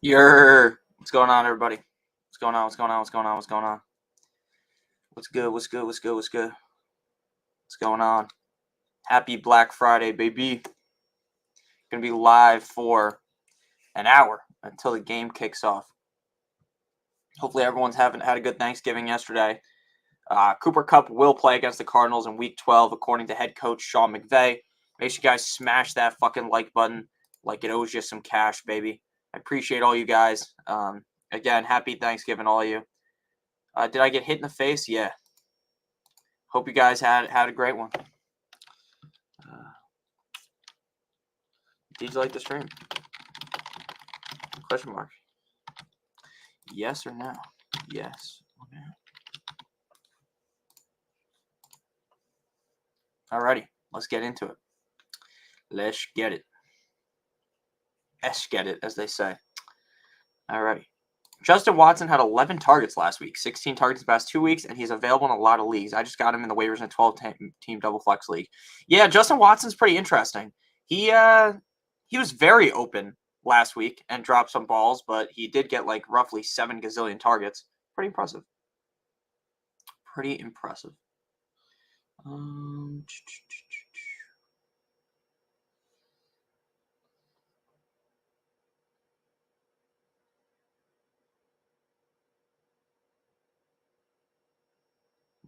What's going on, everybody? What's going on? What's good? What's going on? Happy Black Friday, baby. Gonna be live for an hour until the game kicks off. Hopefully everyone's had a good Thanksgiving yesterday. Cooper Kupp will play against the Cardinals in Week 12, according to head coach Sean McVay. Make sure you guys smash that fucking like button like it owes you some cash, baby. I appreciate all you guys. Again, happy Thanksgiving, all of you. Did I get hit in the face? Yeah. Hope you guys had a great one. Did you like the stream? Question mark. Yes or no? Yes or no? Alrighty, let's get into it. Let's get it. Let's get it, as they say. Alrighty. Justin Watson had 11 targets last week, 16 targets the past 2 weeks, and he's available in a lot of leagues. I just got him in the waivers in a 12-team double flex league. Yeah, Justin Watson's pretty interesting. He was very open last week and dropped some balls, but he did get like roughly 7 gazillion targets. Pretty impressive.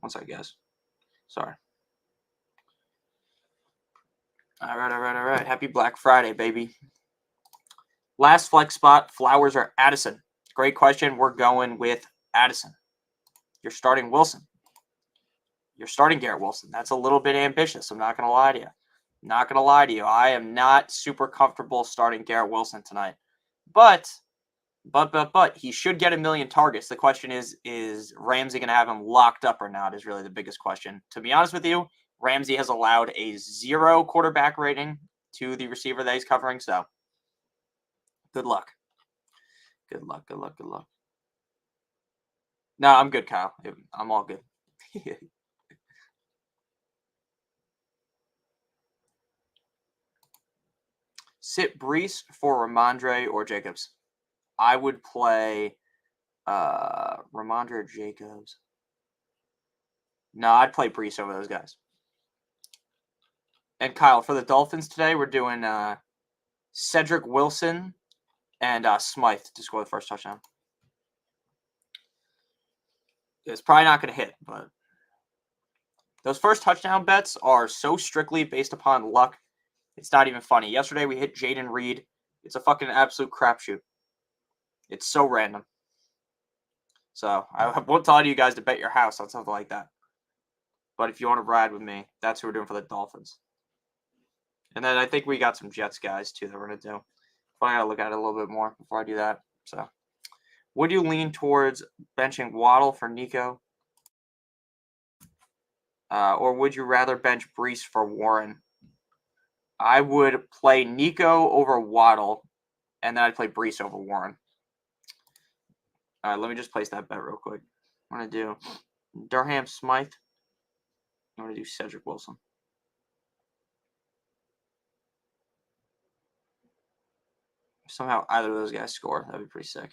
One second, guys. Sorry. All right. Happy Black Friday, baby. Last flex spot, Flowers or Addison? Great question. We're going with Addison. You're starting Wilson. You're starting Garrett Wilson. That's a little bit ambitious. I'm not going to lie to you. I am not super comfortable starting Garrett Wilson tonight. But he should get 1 million targets. The question is Ramsey going to have him locked up or not is really the biggest question. To be honest with you, Ramsey has allowed a 0 quarterback rating to the receiver that he's covering. So good luck. No, I'm good, Kyle. I'm all good. Sit Brees for Ramondre or Jacobs. I would play Ramondre or Jacobs. No, I'd play Brees over those guys. And Kyle, for the Dolphins today, we're doing Cedric Wilson and Smythe to score the first touchdown. It's probably not going to hit, but those first touchdown bets are so strictly based upon luck. It's not even funny. Yesterday, we hit Jaden Reed. It's a fucking absolute crapshoot. It's so random. So I won't tell you guys to bet your house on something like that. But if you want to ride with me, that's what we're doing for the Dolphins. And then I think we got some Jets guys, too, that we're going to do. But I got to look at it a little bit more before I do that. So, would you lean towards benching Waddle for Nico? Or would you rather bench Brees for Warren? I would play Nico over Waddle, and then I'd play Brees over Warren. All right, let me just place that bet real quick. I'm going to do Durham Smythe. I'm going to do Cedric Wilson. If somehow either of those guys score, that'd be pretty sick.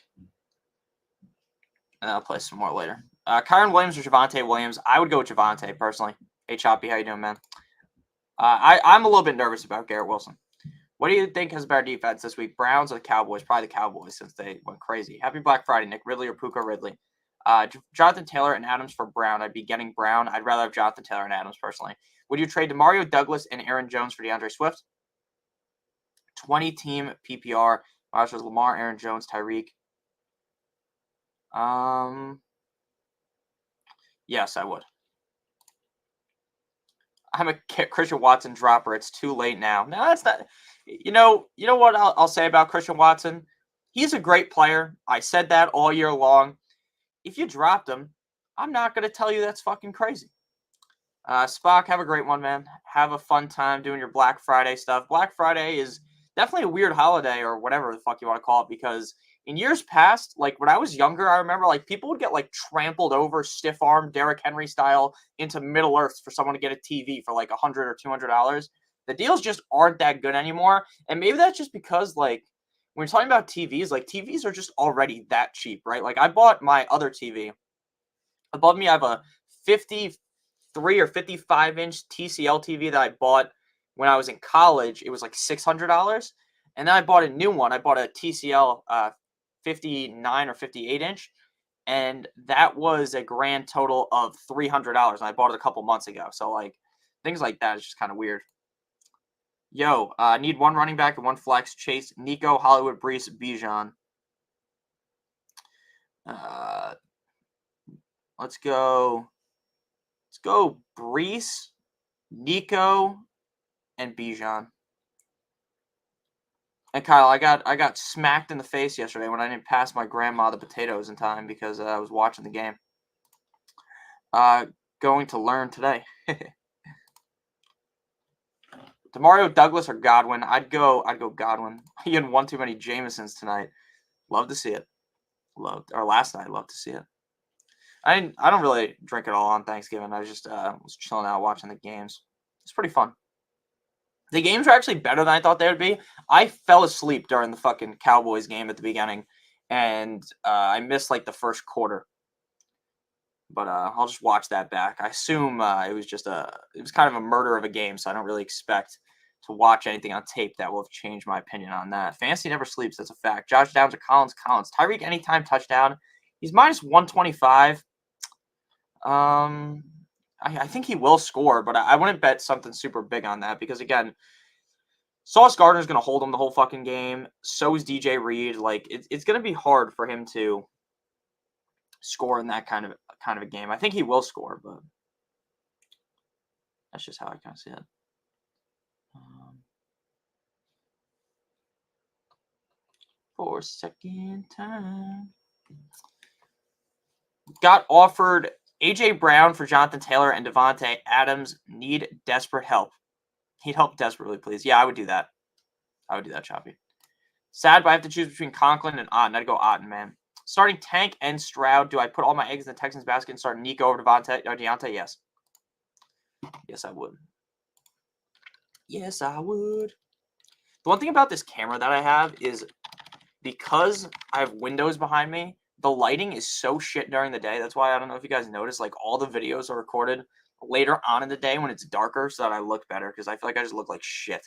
And I'll play some more later. Kyron Williams or Javonte Williams? I would go with Javonte, personally. Hey, Choppy, how you doing, man? I'm a little bit nervous about Garrett Wilson. What do you think has a better defense this week? Browns or the Cowboys? Probably the Cowboys since they went crazy. Happy Black Friday, Nick Ridley or Puka Ridley? Jonathan Taylor and Adams for Brown. I'd be getting Brown. I'd rather have Jonathan Taylor and Adams, personally. Would you trade DeMario Douglas and Aaron Jones for DeAndre Swift? 20-team PPR. Myers was Lamar, Aaron Jones, Tyreek. Yes, I would. I'm a Christian Watson dropper. It's too late now. No, that's not. You know what I'll say about Christian Watson? He's a great player. I said that all year long. If you dropped him, I'm not going to tell you that's fucking crazy. Spock, have a great one, man. Have a fun time doing your Black Friday stuff. Black Friday is definitely a weird holiday or whatever the fuck you want to call it because in years past, like when I was younger, I remember like people would get like trampled over, stiff arm, Derrick Henry style into Middle Earth for someone to get a TV for like $100 or $200. The deals just aren't that good anymore, and maybe that's just because like when you're talking about TVs, like TVs are just already that cheap, right? Like I bought my other TV. Above me, I have a 53 or 55-inch TCL TV that I bought when I was in college. It was like $600. And then I bought a new one. I bought a TCL 59 or 58-inch. And that was a grand total of $300. And I bought it a couple months ago. So, like, things like that is just kind of weird. Yo, I need one running back and one flex. Chase, Nico, Hollywood, Brees, Bijan. Let's go. Let's go Brees, Nico, and Bijan. And Kyle, I got smacked in the face yesterday when I didn't pass my grandma the potatoes in time because I was watching the game. Going to learn today. Demario Douglas or Godwin? I'd go Godwin. He had one too many Jamesons tonight. Love to see it. Last night, love to see it. I don't really drink at all on Thanksgiving. I just was chilling out watching the games. It's pretty fun. The games were actually better than I thought they would be. I fell asleep during the fucking Cowboys game at the beginning, and I missed like the first quarter. But I'll just watch that back. I assume it was kind of a murder of a game, so I don't really expect to watch anything on tape that will have changed my opinion on that. Fantasy never sleeps. That's a fact. Josh Downs or Collins? Tyreek anytime touchdown. He's minus 125. I think he will score, but I wouldn't bet something super big on that because, again, Sauce Gardner's going to hold him the whole fucking game. So is DJ Reed. Like, it's going to be hard for him to score in that kind of a game. I think he will score, but that's just how I kind of see it. For second time. Got offered A.J. Brown for Jonathan Taylor and Devontae Adams. Need desperate help. Need help desperately, please. Yeah, I would do that. I would do that, Choppy. Sad, but I have to choose between Conklin and Otten. I'd go Otten, man. Starting Tank and Stroud. Do I put all my eggs in the Texans basket and start Nico over Devontae or Deontay? Yes. Yes, I would. Yes, I would. The one thing about this camera that I have is because I have windows behind me, the lighting is so shit during the day. That's why I don't know if you guys noticed, like all the videos are recorded later on in the day when it's darker so that I look better because I feel like I just look like shit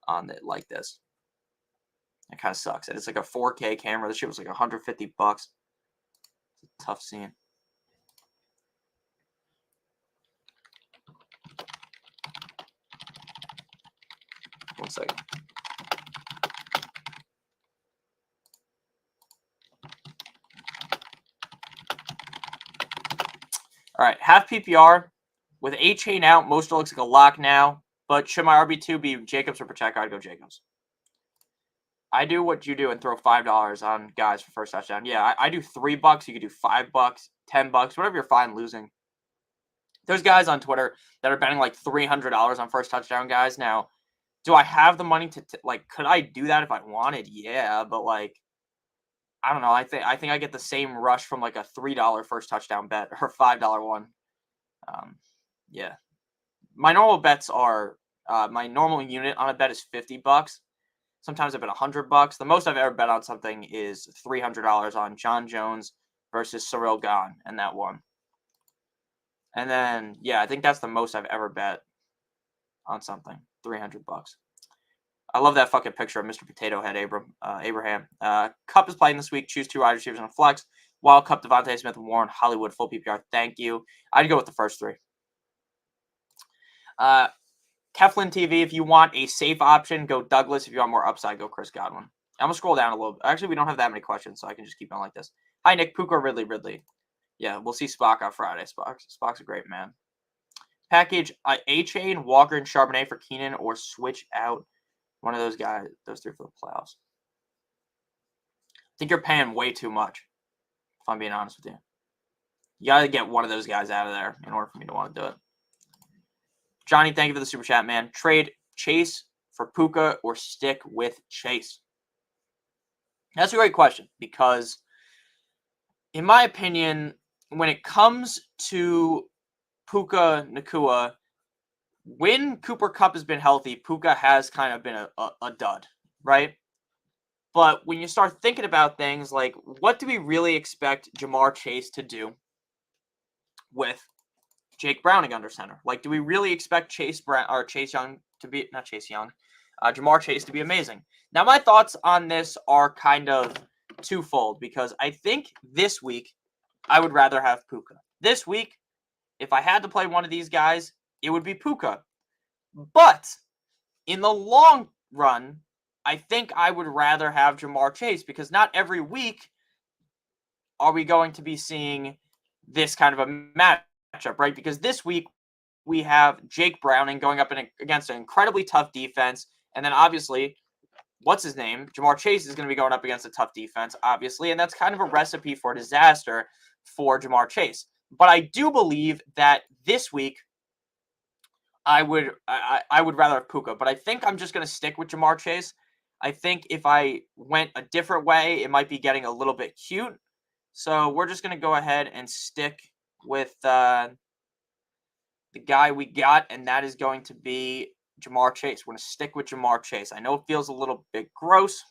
on it like this. It kind of sucks. And it's like a 4K camera. This shit was like $150. It's a tough scene. One second. All right, half PPR with A-Chain out. Most looks like a lock now. But should my RB2 be Jacobs or Pacheco? I'd go Jacobs. I do what you do and throw $5 on guys for first touchdown. Yeah, I do $3. You could do $5, $10, whatever you're fine losing. There's guys on Twitter that are betting like $300 on first touchdown guys. Now, do I have the money to like? Could I do that if I wanted? Yeah, but like, I don't know. I think I get the same rush from like a $3 first touchdown bet or $5 one. Yeah, my normal bets are my normal unit on a bet is $50. Sometimes I bet $100. The most I've ever bet on something is $300 on John Jones versus Cyril Gahn, and that won. And then, yeah, I think that's the most I've ever bet on something. $300. I love that fucking picture of Mr. Potato Head Abraham. Cup is playing this week. Choose 2 wide receivers on a flex. Wild Cup, Devontae Smith, and Warren, Hollywood, full PPR. Thank you. I'd go with the first 3. Keflin TV, if you want a safe option, go Douglas. If you want more upside, go Chris Godwin. I'm going to scroll down a little bit. Actually, we don't have that many questions, so I can just keep on like this. Hi, Nick. Puka, Ridley. Yeah, we'll see Spock on Friday. Spock's a great man. Package A-Chain, Walker, and Charbonnet for Keenan, or switch out one of those guys, those 3 for the playoffs. I think you're paying way too much, if I'm being honest with you. You got to get one of those guys out of there in order for me to want to do it. Johnny, thank you for the super chat, man. Trade Chase for Puka or stick with Chase? That's a great question because, in my opinion, when it comes to Puka Nacua, when Cooper Kupp has been healthy, Puka has kind of been a dud, right? But when you start thinking about things like, what do we really expect Jamar Chase to do with Jake Browning under center? Like, do we really expect Jamar Chase to be amazing? Now, my thoughts on this are kind of twofold, because I think this week I would rather have Puka. This week, if I had to play one of these guys, it would be Puka. But in the long run, I think I would rather have Jamar Chase, because not every week are we going to be seeing this kind of a matchup, right? Because this week we have Jake Browning going up against an incredibly tough defense. And then obviously, what's his name? Jamar Chase is going to be going up against a tough defense, obviously. And that's kind of a recipe for disaster for Jamar Chase. But I do believe that this week I would rather have Puka. But I think I'm just going to stick with Jamar Chase. I think if I went a different way, it might be getting a little bit cute. So we're just going to go ahead and stick with the guy we got, and that is going to be Jamar Chase. We're going to stick with Jamar Chase. I know it feels a little bit gross,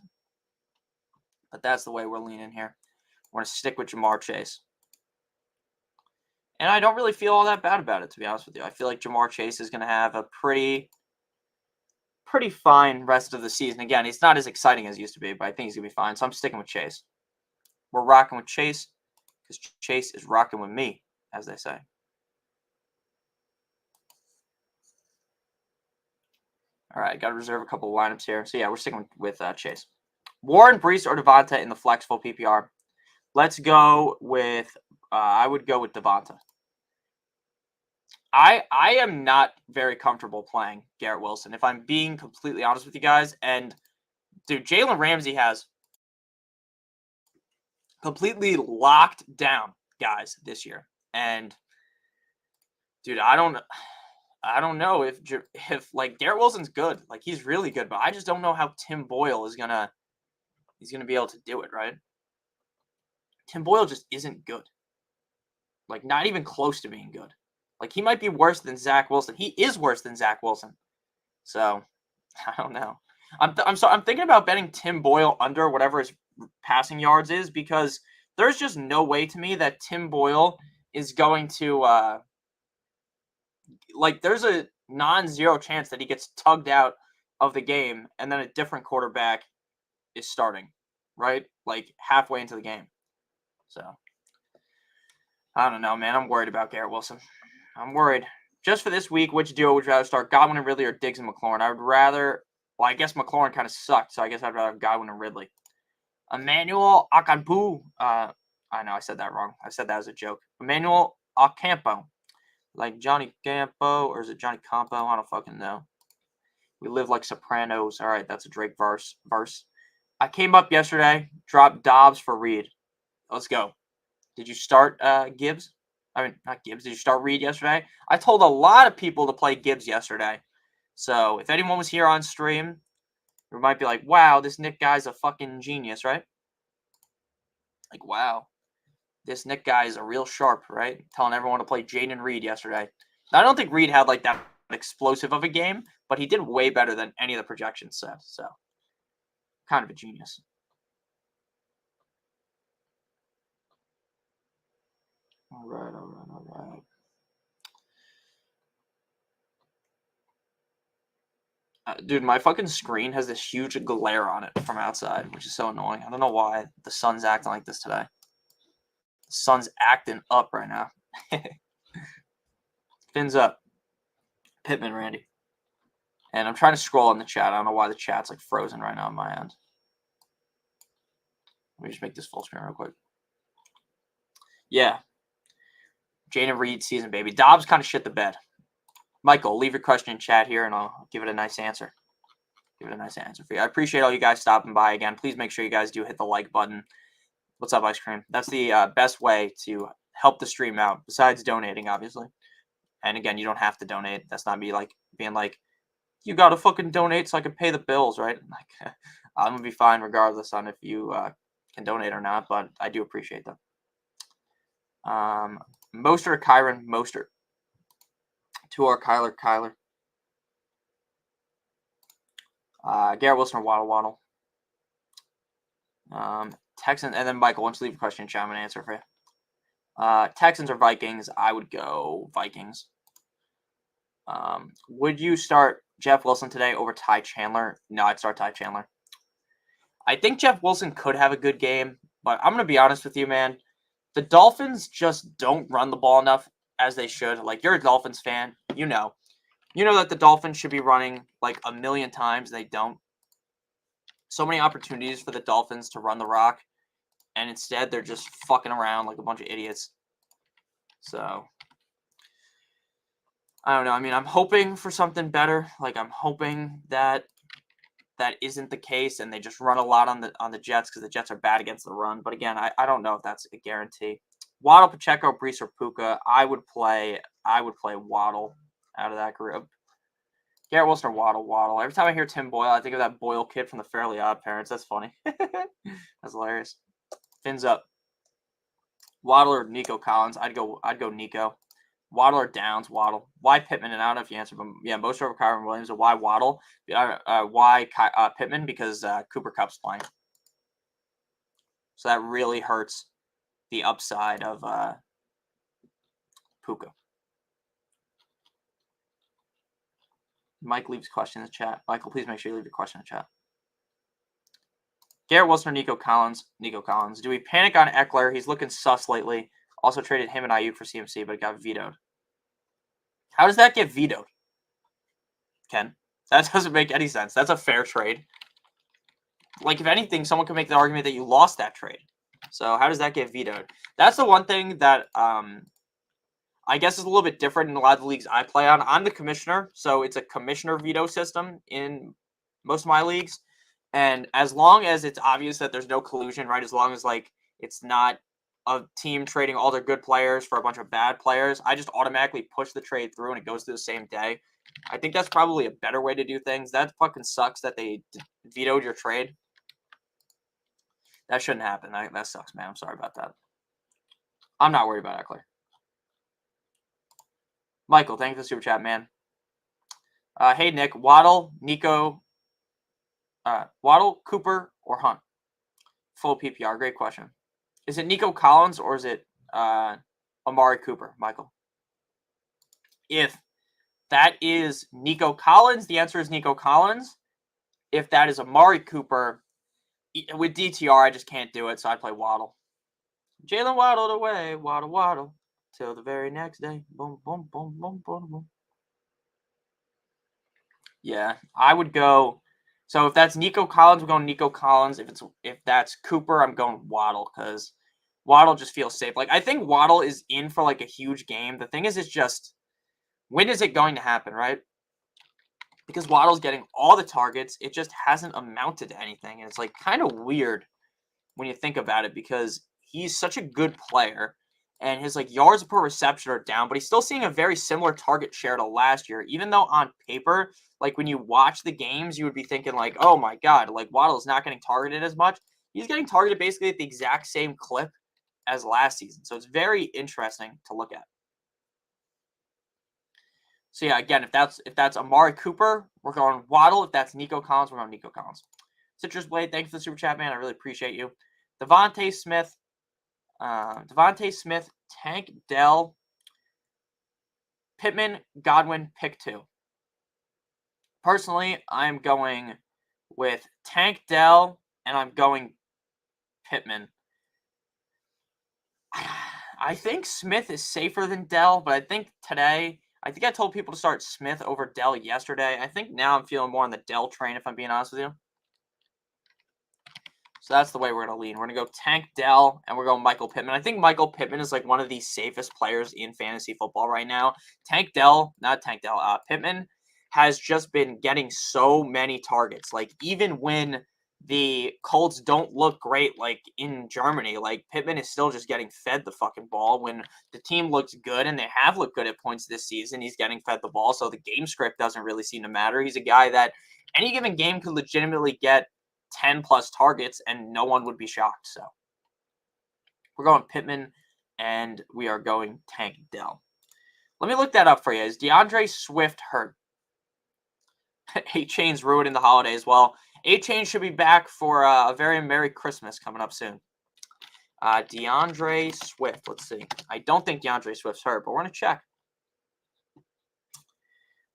but that's the way we're leaning here. We're going to stick with Jamar Chase. And I don't really feel all that bad about it, to be honest with you. I feel like Jamar Chase is going to have a pretty fine rest of the season. Again, it's not as exciting as it used to be, but I think he's going to be fine. So I'm sticking with Chase. We're rocking with Chase because Chase is rocking with me, as they say. All right, got to reserve a couple of lineups here. So, yeah, we're sticking with Chase. Warren, Brees, or Devonta in the flex full PPR? Let's go with, I would go with Devonta. I am not very comfortable playing Garrett Wilson, if I'm being completely honest with you guys. And, dude, Jalen Ramsey has completely locked down guys this year. And, dude, I don't know if like Garrett Wilson's good. Like, he's really good, but I just don't know how Tim Boyle is gonna be able to do it, right? Tim Boyle just isn't good. Like, not even close to being good. Like, he might be worse than Zach Wilson. He is worse than Zach Wilson. So, I don't know. I'm thinking about betting Tim Boyle under whatever his passing yards is, because there's just no way to me that Tim Boyle is going to like, there's a non-zero chance that he gets tugged out of the game and then a different quarterback is starting, right? Like, halfway into the game. So, I don't know, man. I'm worried about Garrett Wilson. I'm worried. Just for this week, which duo would you rather start, Godwin and Ridley or Diggs and McLaurin? I would rather, well, I guess McLaurin kind of sucked, so I guess I'd rather have Godwin and Ridley. Emmanuel Akanpu. I know, I said that wrong. I said that as a joke. Emmanuel Ocampo. Like Johnny Campo, or is it Johnny Campo? I don't fucking know. We live like Sopranos. All right, that's a Drake verse. I came up yesterday, dropped Dobbs for Reed. Let's go. Did you start Gibbs? I mean, not Gibbs. Did you start Reed yesterday? I told a lot of people to play Gibbs yesterday. So if anyone was here on stream, you might be like, wow, this Nick guy's a fucking genius, right? Like, wow, this Nick guy is a real sharp, right? Telling everyone to play Jaden Reed yesterday. Now, I don't think Reed had like that explosive of a game, but he did way better than any of the projections said. So, kind of a genius. All right. Dude, my fucking screen has this huge glare on it from outside, which is so annoying. I don't know why the sun's acting like this today. The sun's acting up right now. Fins up. Pittman, Randy. And I'm trying to scroll in the chat. I don't know why the chat's like frozen right now on my end. Let me just make this full screen real quick. Yeah. Jaden Reed season, baby. Dobbs kind of shit the bed. Michael, leave your question in chat here, and I'll give it a nice answer. Give it a nice answer for you. I appreciate all you guys stopping by again. Please make sure you guys do hit the like button. What's up, Ice Cream? That's the best way to help the stream out, besides donating, obviously. And again, you don't have to donate. That's not me like being like, you got to fucking donate so I can pay the bills, right? Like, I'm going to be fine regardless on if you can donate or not, but I do appreciate them. Mostert, Kyron, Mostert. Tua, Kyler. Garrett Wilson or Waddle. Texans, and then Michael, once you leave a question in chat, I'm going to answer for you. Texans or Vikings? I would go Vikings. Would you start Jeff Wilson today over Ty Chandler? No, I'd start Ty Chandler. I think Jeff Wilson could have a good game, but I'm going to be honest with you, man. The Dolphins just don't run the ball enough as they should. Like, you're a Dolphins fan. You know that the Dolphins should be running like a million times. They don't. So many opportunities for the Dolphins to run the rock, and instead they're just fucking around like a bunch of idiots. So, I don't know. I mean, I'm hoping for something better. Like, I'm hoping that isn't the case, and they just run a lot on the Jets because the Jets are bad against the run. But again, I don't know if that's a guarantee. Waddle, Pacheco, Brees, or Puka. I would play Waddle out of that group. Garrett Wilson or Waddle. Every time I hear Tim Boyle, I think of that Boyle kid from the Fairly Odd Parents. That's funny. That's hilarious. Fins up. Waddle or Nico Collins. I'd go Nico. Waddle or Downs. Waddle. Why Pittman? And I don't know if you answered, but yeah, most over Kyron Williams. Why Waddle? Why Pittman? Because Cooper Kupp's playing. So that really hurts the upside of Puka. Mike leaves question in the chat. Michael, please make sure you leave your question in the chat. Garrett Wilson or Nico Collins? Nico Collins. Do we panic on Eckler? He's looking sus lately. Also traded him and Ayuk for CMC, but it got vetoed. How does that get vetoed, Ken? That doesn't make any sense. That's a fair trade. Like, if anything, someone could make the argument that you lost that trade. So how does that get vetoed? That's the one thing that I guess is a little bit different in a lot of the leagues I play on. I'm the commissioner, so it's a commissioner veto system in most of my leagues. And as long as it's obvious that there's no collusion, right? As long as, like, it's not a team trading all their good players for a bunch of bad players, I just automatically push the trade through and it goes through the same day. I think that's probably a better way to do things. That fucking sucks that they vetoed your trade. That shouldn't happen. That sucks, man. I'm sorry about that. I'm not worried about Eckler. Michael, thank you for the super chat, man. Hey, Nick. Waddle, Nico, Waddle, Cooper, or Hunt? Full PPR. Great question. Is it Nico Collins or is it Amari Cooper, Michael? If that is Nico Collins, the answer is Nico Collins. If that is Amari Cooper, with DTR, I just can't do it, so I play Waddle. Jalen waddled away, waddle, till the very next day. Boom, boom, boom, boom, boom, boom. Yeah, I would go. So if that's Nico Collins, we're going Nico Collins. If that's Cooper, I'm going Waddle because Waddle just feels safe. Like, I think Waddle is in for like a huge game. The thing is, it's just, when is it going to happen, right? Because Waddle's getting all the targets. It just hasn't amounted to anything. And it's like kind of weird when you think about it because he's such a good player. And his like yards per reception are down, but he's still seeing a very similar target share to last year. Even though on paper, like when you watch the games, you would be thinking like, oh my God, like Waddle's not getting targeted as much. He's getting targeted basically at the exact same clip as last season. So it's very interesting to look at. So yeah, again, if that's Amari Cooper, we're going Waddle. If that's Nico Collins, we're going Nico Collins. Citrus Blade, thank you for the super chat, man. I really appreciate you. Devontae Smith, Tank Dell, Pittman, Godwin, pick 2. Personally, I'm going with Tank Dell, and I'm going Pittman. I think Smith is safer than Dell, but I think I told people to start Smith over Dell yesterday. I think now I'm feeling more on the Dell train, if I'm being honest with you. So that's the way we're going to lean. We're going to go Tank Dell, and we're going Michael Pittman. I think Michael Pittman is like one of the safest players in fantasy football right now. Pittman has just been getting so many targets. Like, even when the Colts don't look great, like in Germany, like Pittman is still just getting fed the fucking ball. When the team looks good, and they have looked good at points this season, he's getting fed the ball. So the game script doesn't really seem to matter. He's a guy that any given game could legitimately get 10 plus targets and no one would be shocked. So we're going Pittman and we are going Tank Dell. Let me look that up for you. Is DeAndre Swift hurt? 8 chains ruined in the holidays. Well, A-Chain should be back for a very Merry Christmas coming up soon. DeAndre Swift. Let's see. I don't think DeAndre Swift's hurt, but we're going to check.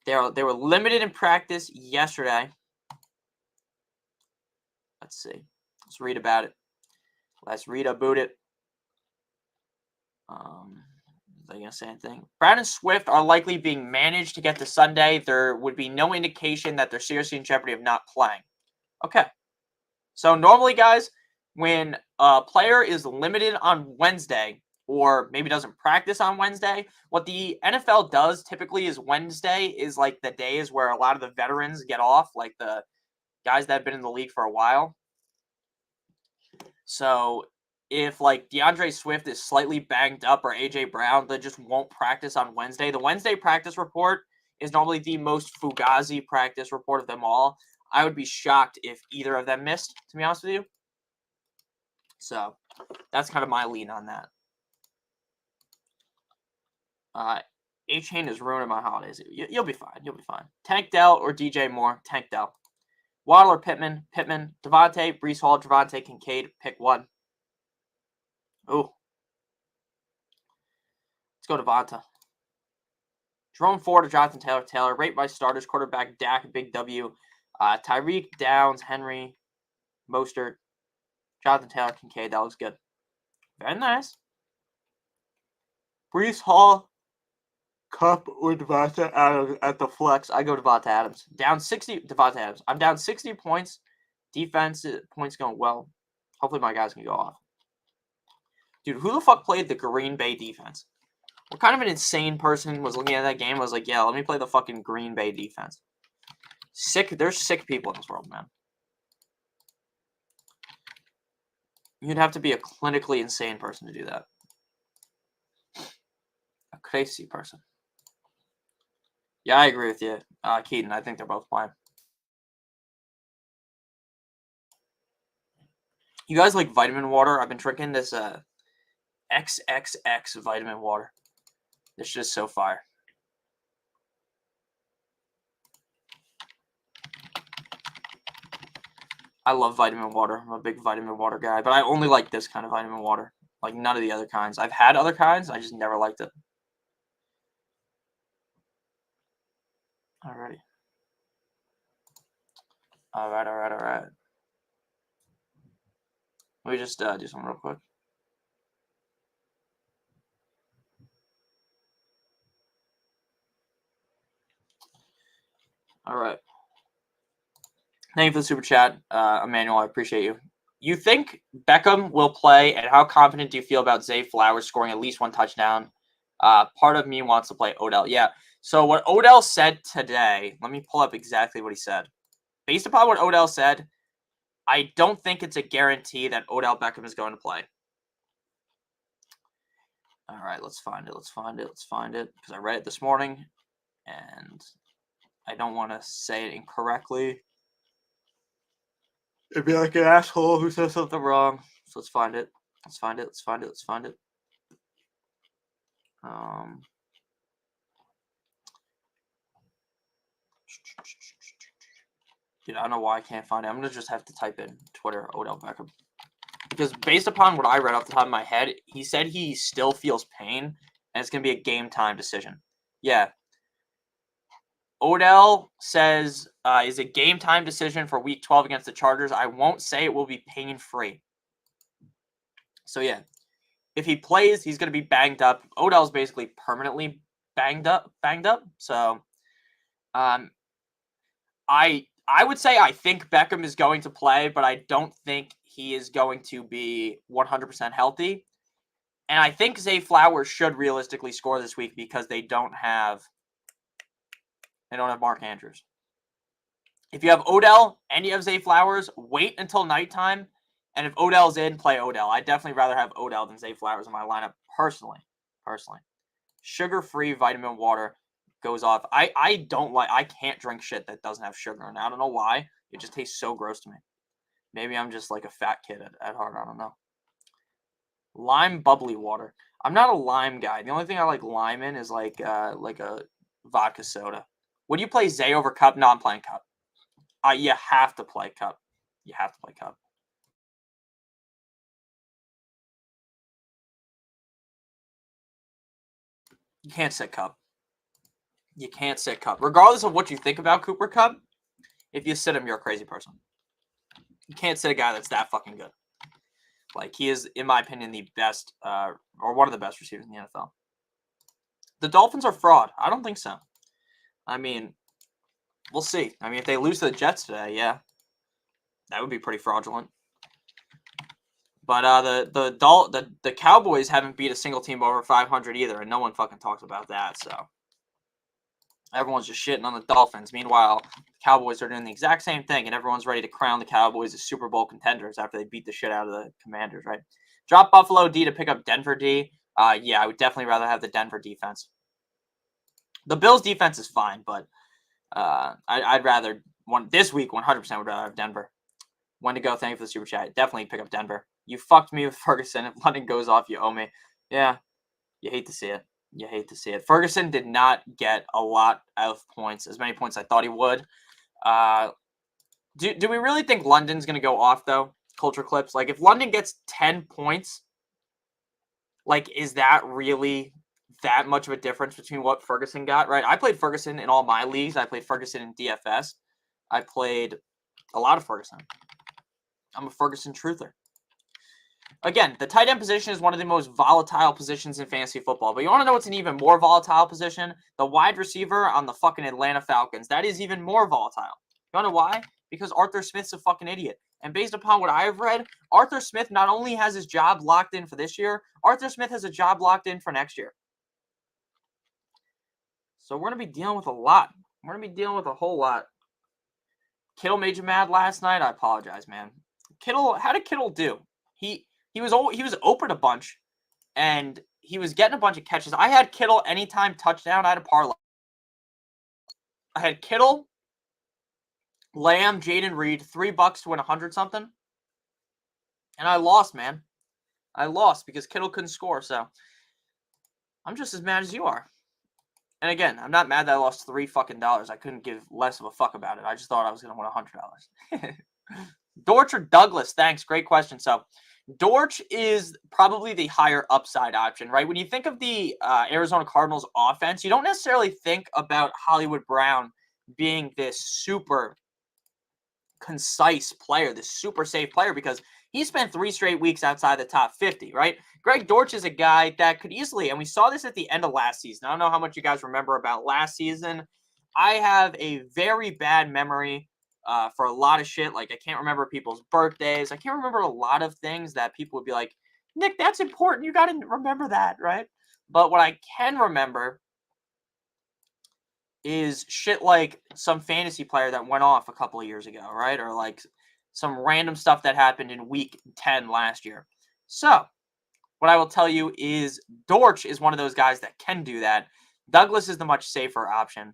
They were limited in practice yesterday. Let's see. Let's read about it. Let's read about it. Is they going to say anything? Brown and Swift are likely being managed to get to Sunday. There would be no indication that they're seriously in jeopardy of not playing. Okay. So normally, guys, when a player is limited on Wednesday or maybe doesn't practice on Wednesday, what the NFL does typically is Wednesday is like the days where a lot of the veterans get off, like the guys that have been in the league for a while. So if like DeAndre Swift is slightly banged up or AJ Brown, they just won't practice on Wednesday. The Wednesday practice report is normally the most fugazi practice report of them all. I would be shocked if either of them missed, to be honest with you. So that's kind of my lean on that. A-Chain is ruining my holidays. You'll be fine. You'll be fine. Tank Dell or DJ Moore? Tank Dell. Waddle or Pittman? Pittman. Devontae, Breece Hall, Javonte, Kincaid. Pick one. Ooh. Let's go Devonta. Jerome Ford or Jonathan Taylor? Taylor. Rate by starters. Quarterback Dak, Big W. Tyreek, Downs, Henry, Mostert, Jonathan Taylor, Kincaid. That looks good. Very nice. Breece Hall, Cup or Devonta Adams at the flex. I go Devonta Adams. Down 60. Devonta Adams. I'm down 60 points. Defense points going well. Hopefully my guys can go off. Dude, who the fuck played the Green Bay defense? What kind of an insane person was looking at that game? Was like, yeah, let me play the fucking Green Bay defense. Sick. There's sick people in this world, man. You'd have to be a clinically insane person to do that. A crazy person. Yeah, I agree with you, Keaton. I think they're both playing. You guys like vitamin water? I've been drinking this XXX vitamin water. This shit is so fire. I love vitamin water. I'm a big vitamin water guy, but I only like this kind of vitamin water. Like none of the other kinds. I've had other kinds. I just never liked it. Alrighty. All right. Let me just do something real quick. All right. Thank you for the super chat, Emmanuel. I appreciate you. You think Beckham will play, and how confident do you feel about Zay Flowers scoring at least one touchdown? Part of me wants to play Odell. Yeah. So what Odell said today, let me pull up exactly what he said. Based upon what Odell said, I don't think it's a guarantee that Odell Beckham is going to play. All right, let's find it. Because I read it this morning, and I don't want to say it incorrectly. It'd be like an asshole who says something wrong. So let's find it. Dude, I don't know why I can't find it. I'm going to just have to type in Twitter, Odell Beckham. Because based upon what I read off the top of my head, he said he still feels pain, and it's going to be a game-time decision. Yeah. Odell says is a game-time decision for Week 12 against the Chargers. I won't say it will be pain-free. So, yeah. If he plays, he's going to be banged up. Odell's basically permanently banged up. So, I would say I think Beckham is going to play, but I don't think he is going to be 100% healthy. And I think Zay Flowers should realistically score this week because they don't have Mark Andrews. If you have Odell and you have Zay Flowers, wait until nighttime. And if Odell's in, play Odell. I'd definitely rather have Odell than Zay Flowers in my lineup personally. Sugar-free vitamin water goes off. I can't drink shit that doesn't have sugar in it. I don't know why. It just tastes so gross to me. Maybe I'm just like a fat kid at heart. I don't know. Lime bubbly water. I'm not a lime guy. The only thing I like lime in is like a vodka soda. Would you play Zay over Cup? No, I'm playing Cup. You have to play Cup. You have to play Cup. You can't sit Cup. You can't sit Cup. Regardless of what you think about Cooper Kupp, if you sit him, you're a crazy person. You can't sit a guy that's that fucking good. Like, he is, in my opinion, the best, or one of the best receivers in the NFL. The Dolphins are fraud. I don't think so. I mean, we'll see. I mean, if they lose to the Jets today, yeah, that would be pretty fraudulent. But the Cowboys haven't beat a single team over 500 either, and no one fucking talks about that. So everyone's just shitting on the Dolphins. Meanwhile, the Cowboys are doing the exact same thing, and everyone's ready to crown the Cowboys as Super Bowl contenders after they beat the shit out of the Commanders, right? Drop Buffalo D to pick up Denver D. Yeah, I would definitely rather have the Denver defense. The Bills defense is fine, but I'd rather this week 100% would rather have Denver. When to go? Thank you for the super chat. Definitely pick up Denver. You fucked me with Ferguson. If London goes off, you owe me. Yeah, you hate to see it. You hate to see it. Ferguson did not get a lot of points, as many points I thought he would. Do we really think London's going to go off, though? Culture clips. Like, if London gets 10 points, like, is that really that much of a difference between what Ferguson got, right? I played Ferguson in all my leagues. I played Ferguson in DFS. I played a lot of Ferguson. I'm a Ferguson truther. Again, the tight end position is one of the most volatile positions in fantasy football. But you want to know what's an even more volatile position? The wide receiver on the fucking Atlanta Falcons. That is even more volatile. You want to know why? Because Arthur Smith's a fucking idiot. And based upon what I've read, Arthur Smith not only has his job locked in for this year, Arthur Smith has a job locked in for next year. So we're going to be dealing with a lot. We're going to be dealing with a whole lot. Kittle made you mad last night? I apologize, man. Kittle, how did Kittle do? He was open a bunch, and he was getting a bunch of catches. I had Kittle anytime touchdown. I had a parlay. I had Kittle, Lamb, Jaden Reed, $3 to win 100-something. And I lost, man. I lost because Kittle couldn't score, so I'm just as mad as you are. And again, I'm not mad that I lost $3 fucking. I couldn't give less of a fuck about it. I just thought I was going to win $100. Dortch or Douglas? Thanks. Great question. So Dortch is probably the higher upside option, right? When you think of the Arizona Cardinals offense, you don't necessarily think about Hollywood Brown being this super concise player, this super safe player, because he spent 3 straight weeks outside the top 50, right? Greg Dortch is a guy that could easily, and we saw this at the end of last season. I don't know how much you guys remember about last season. I have a very bad memory for a lot of shit. Like, I can't remember people's birthdays. I can't remember a lot of things that people would be like, Nick, that's important. You got to remember that, right? But what I can remember is shit like some fantasy player that went off a couple of years ago, right? Or like some random stuff that happened in week 10 last year. So what I will tell you is Dortch is one of those guys that can do that. Douglas is the much safer option.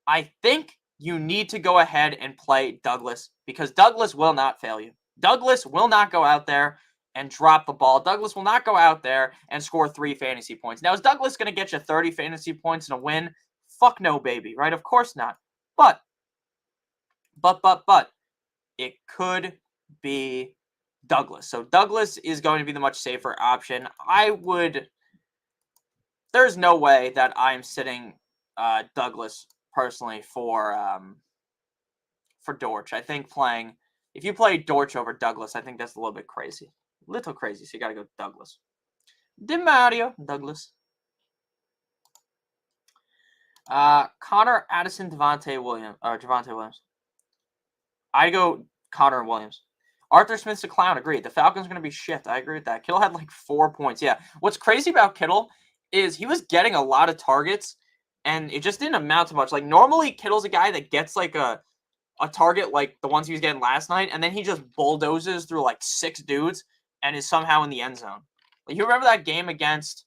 I think you need to go ahead and play Douglas because Douglas will not fail you. Douglas will not go out there and drop the ball. Douglas will not go out there and score 3 fantasy points. Now, is Douglas going to get you 30 fantasy points in a win? Fuck no, baby, right? Of course not. But, it could be Douglas. So Douglas is going to be the much safer option. There's no way that I'm sitting Douglas personally for Dortch. I think if you play Dortch over Douglas, I think that's a little bit crazy. Little crazy, so you got to go Douglas. DeMario, Douglas. Connor, Addison, Javonte Williams. I go Connor and Williams. Arthur Smith's a clown. Agreed. The Falcons are going to be shit. I agree with that. Kittle had like 4 points. Yeah. What's crazy about Kittle is he was getting a lot of targets, and it just didn't amount to much. Like, normally Kittle's a guy that gets like a target like the ones he was getting last night, and then he just bulldozes through like 6 dudes and is somehow in the end zone. Like, you remember that game against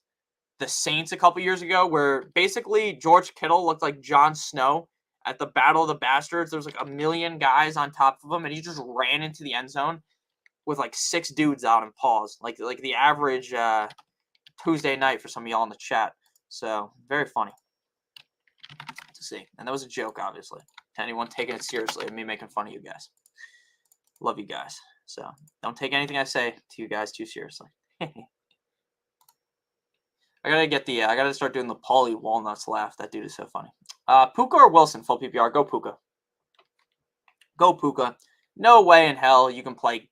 the Saints a couple years ago where basically George Kittle looked like Jon Snow at the Battle of the Bastards? There was like a million guys on top of him, and he just ran into the end zone with like 6 dudes out in paws, like the average Tuesday night for some of y'all in the chat. So very funny to see, and that was a joke, obviously. To anyone taking it seriously, me making fun of you guys. Love you guys. So don't take anything I say to you guys too seriously. I gotta start doing the Pauly Walnuts laugh. That dude is so funny. Puka or Wilson, full PPR. Go Puka. Go Puka. No way in hell you can play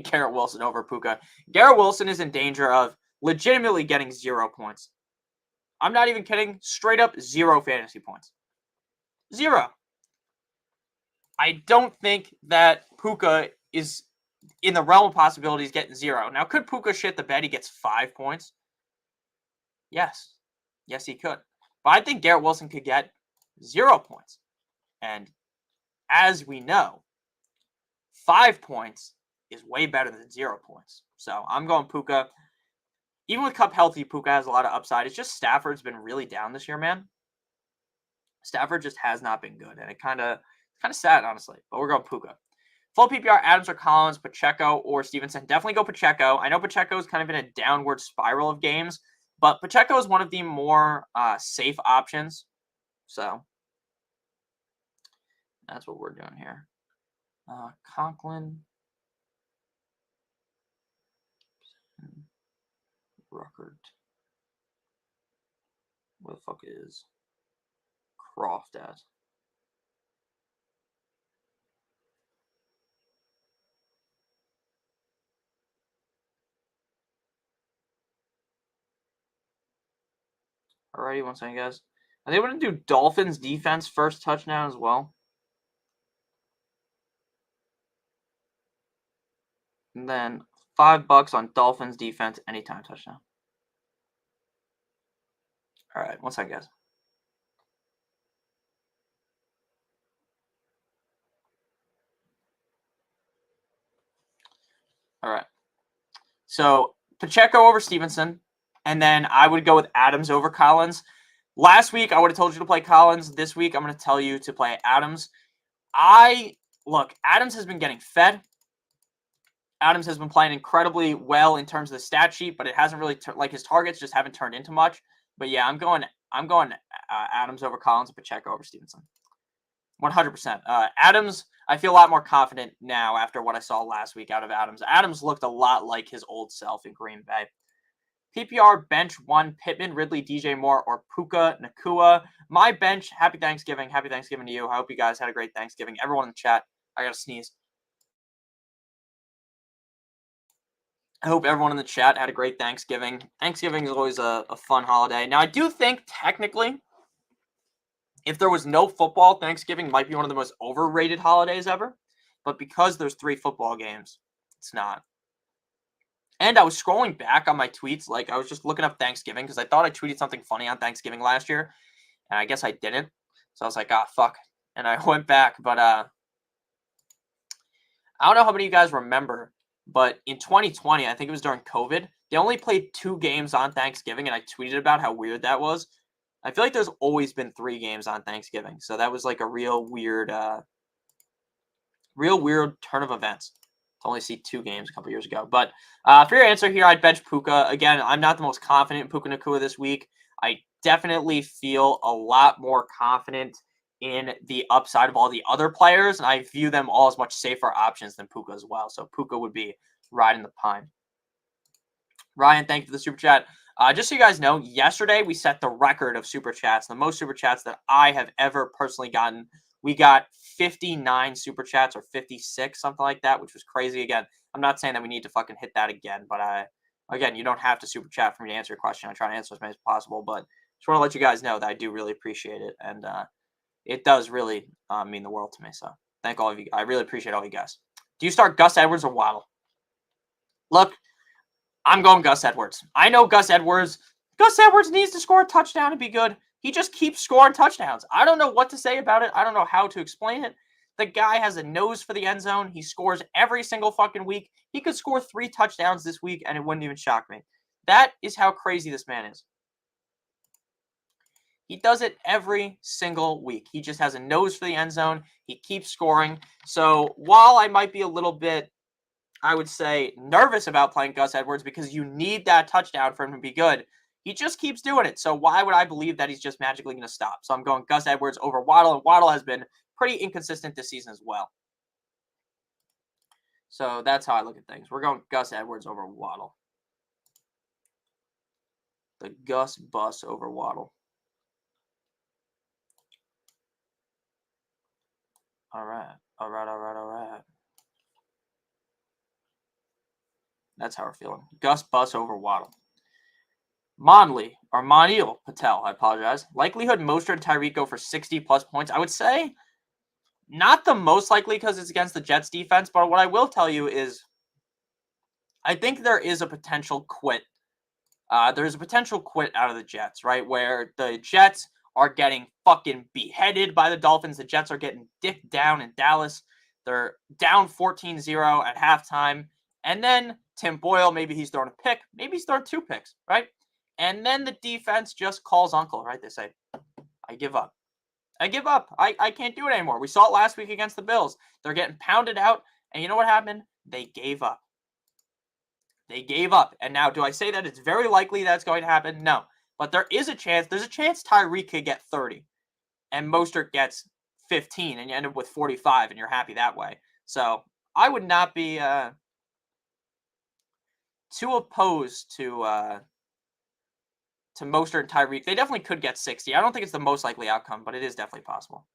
Garrett Wilson over Puka. Garrett Wilson is in danger of legitimately getting 0 points. I'm not even kidding. Straight up 0 fantasy points. 0. I don't think that Puka is in the realm of possibilities getting 0. Now, could Puka shit the bed? He gets 5 points. Yes. Yes, he could. But I think Garrett Wilson could get 0 points. And as we know, 5 points is way better than 0 points. So I'm going Puka. Even with Cup healthy, Puka has a lot of upside. It's just Stafford's been really down this year, man. Stafford just has not been good. And it's kind of sad, honestly. But we're going Puka. Full PPR, Adams or Collins, Pacheco or Stevenson. Definitely go Pacheco. I know Pacheco is kind of in a downward spiral of games, but Pacheco is one of the more safe options. So that's what we're doing here. Conklin. Ruckert. Where the fuck is Croft at? Alrighty, one second, guys. Are they going to do Dolphins defense first touchdown as well? And then $5 on Dolphins defense anytime touchdown. All right, one second, guys. All right. So Pacheco over Stevenson, and then I would go with Adams over Collins. Last week, I would have told you to play Collins. This week, I'm going to tell you to play Adams. Look, Adams has been getting fed. Adams has been playing incredibly well in terms of the stat sheet, but it hasn't really his targets just haven't turned into much. But yeah, I'm going Adams over Collins and Pacheco over Stevenson. 100%. Adams, I feel a lot more confident now after what I saw last week out of Adams. Adams looked a lot like his old self in Green Bay. PPR bench 1, Pittman, Ridley, DJ Moore, or Puka Nacua. My bench, happy Thanksgiving. Happy Thanksgiving to you. I hope you guys had a great Thanksgiving. Everyone in the chat, I got to sneeze. I hope everyone in the chat had a great Thanksgiving. Thanksgiving is always a fun holiday. Now, I do think technically, if there was no football, Thanksgiving might be one of the most overrated holidays ever. But because there's 3 football games, it's not. And I was scrolling back on my tweets. Like, I was just looking up Thanksgiving because I thought I tweeted something funny on Thanksgiving last year. And I guess I didn't. So I was like, fuck. And I went back. But I don't know how many of you guys remember. But in 2020, I think it was during COVID, they only played 2 games on Thanksgiving. And I tweeted about how weird that was. I feel like there's always been 3 games on Thanksgiving. So that was like a real weird turn of events to only see 2 games a couple years ago. But for your answer here, I'd bench Puka. Again, I'm not the most confident in Puka Nacua this week. I definitely feel a lot more confident in the upside of all the other players, and I view them all as much safer options than Puka as well. So Puka would be riding the pine. Ryan, thank you for the super chat. Just so you guys know, yesterday we set the record of super chats, the most super chats that I have ever personally gotten. We got 59 super chats or 56, something like that, which was crazy. Again, I'm not saying that we need to fucking hit that again, but again, you don't have to super chat for me to answer your question. I try to answer as many as possible, but just want to let you guys know that I do really appreciate it, and it does really mean the world to me. So thank all of you. I really appreciate all you guys. Do you start Gus Edwards or Waddle? Look, I'm going Gus Edwards. I know Gus Edwards. Gus Edwards needs to score a touchdown to be good. He just keeps scoring touchdowns. I don't know what to say about it. I don't know how to explain it. The guy has a nose for the end zone. He scores every single fucking week. He could score 3 touchdowns this week, and it wouldn't even shock me. That is how crazy this man is. He does it every single week. He just has a nose for the end zone. He keeps scoring. So while I might be a little bit, I would say, nervous about playing Gus Edwards because you need that touchdown for him to be good, he just keeps doing it. So why would I believe that he's just magically going to stop? So I'm going Gus Edwards over Waddle, and Waddle has been pretty inconsistent this season as well. So that's how I look at things. We're going Gus Edwards over Waddle. The Gus bus over Waddle. All right. That's how we're feeling. Gus bus over Waddle. Monil Patel, I apologize. Likelihood Mostert and Tyreek go for 60-plus points. I would say not the most likely because it's against the Jets defense, but what I will tell you is I think there is a potential quit. There's a potential quit out of the Jets, right? Where the Jets are getting fucking beheaded by the Dolphins. The Jets are getting dicked down in Dallas. They're down 14-0 at halftime. And then Tim Boyle, maybe he's throwing a pick. Maybe he's throwing 2 picks, right? And then the defense just calls uncle, right? They say, I give up. I give up. I can't do it anymore. We saw it last week against the Bills. They're getting pounded out. And you know what happened? They gave up. They gave up. And now, do I say that it's very likely that's going to happen? No. But there is a chance. There's a chance Tyreek could get 30 and Mostert gets 15 and you end up with 45 and you're happy that way. So I would not be too opposed to Mostert and Tyreek. They definitely could get 60. I don't think it's the most likely outcome, but it is definitely possible.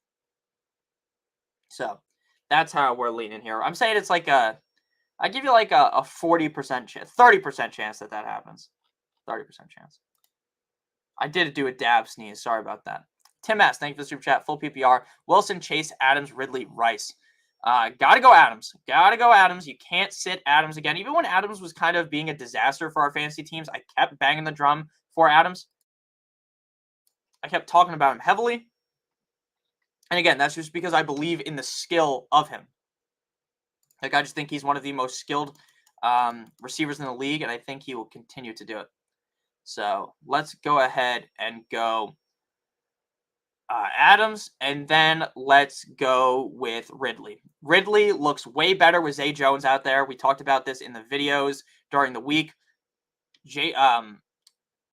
So that's how we're leaning here. I'm saying it's like I give you like a 40% chance, 30% chance that happens. 30% chance. I did do a dab sneeze. Sorry about that. Tim S., thank you for the super chat. Full PPR. Wilson, Chase, Adams, Ridley, Rice. Gotta go Adams. Gotta go Adams. You can't sit Adams again. Even when Adams was kind of being a disaster for our fantasy teams, I kept banging the drum for Adams. I kept talking about him heavily. And again, that's just because I believe in the skill of him. Like, I just think he's one of the most skilled receivers in the league, and I think he will continue to do it. So let's go ahead and go Adams, and then let's go with Ridley. Ridley looks way better with Zay Jones out there. We talked about this in the videos during the week.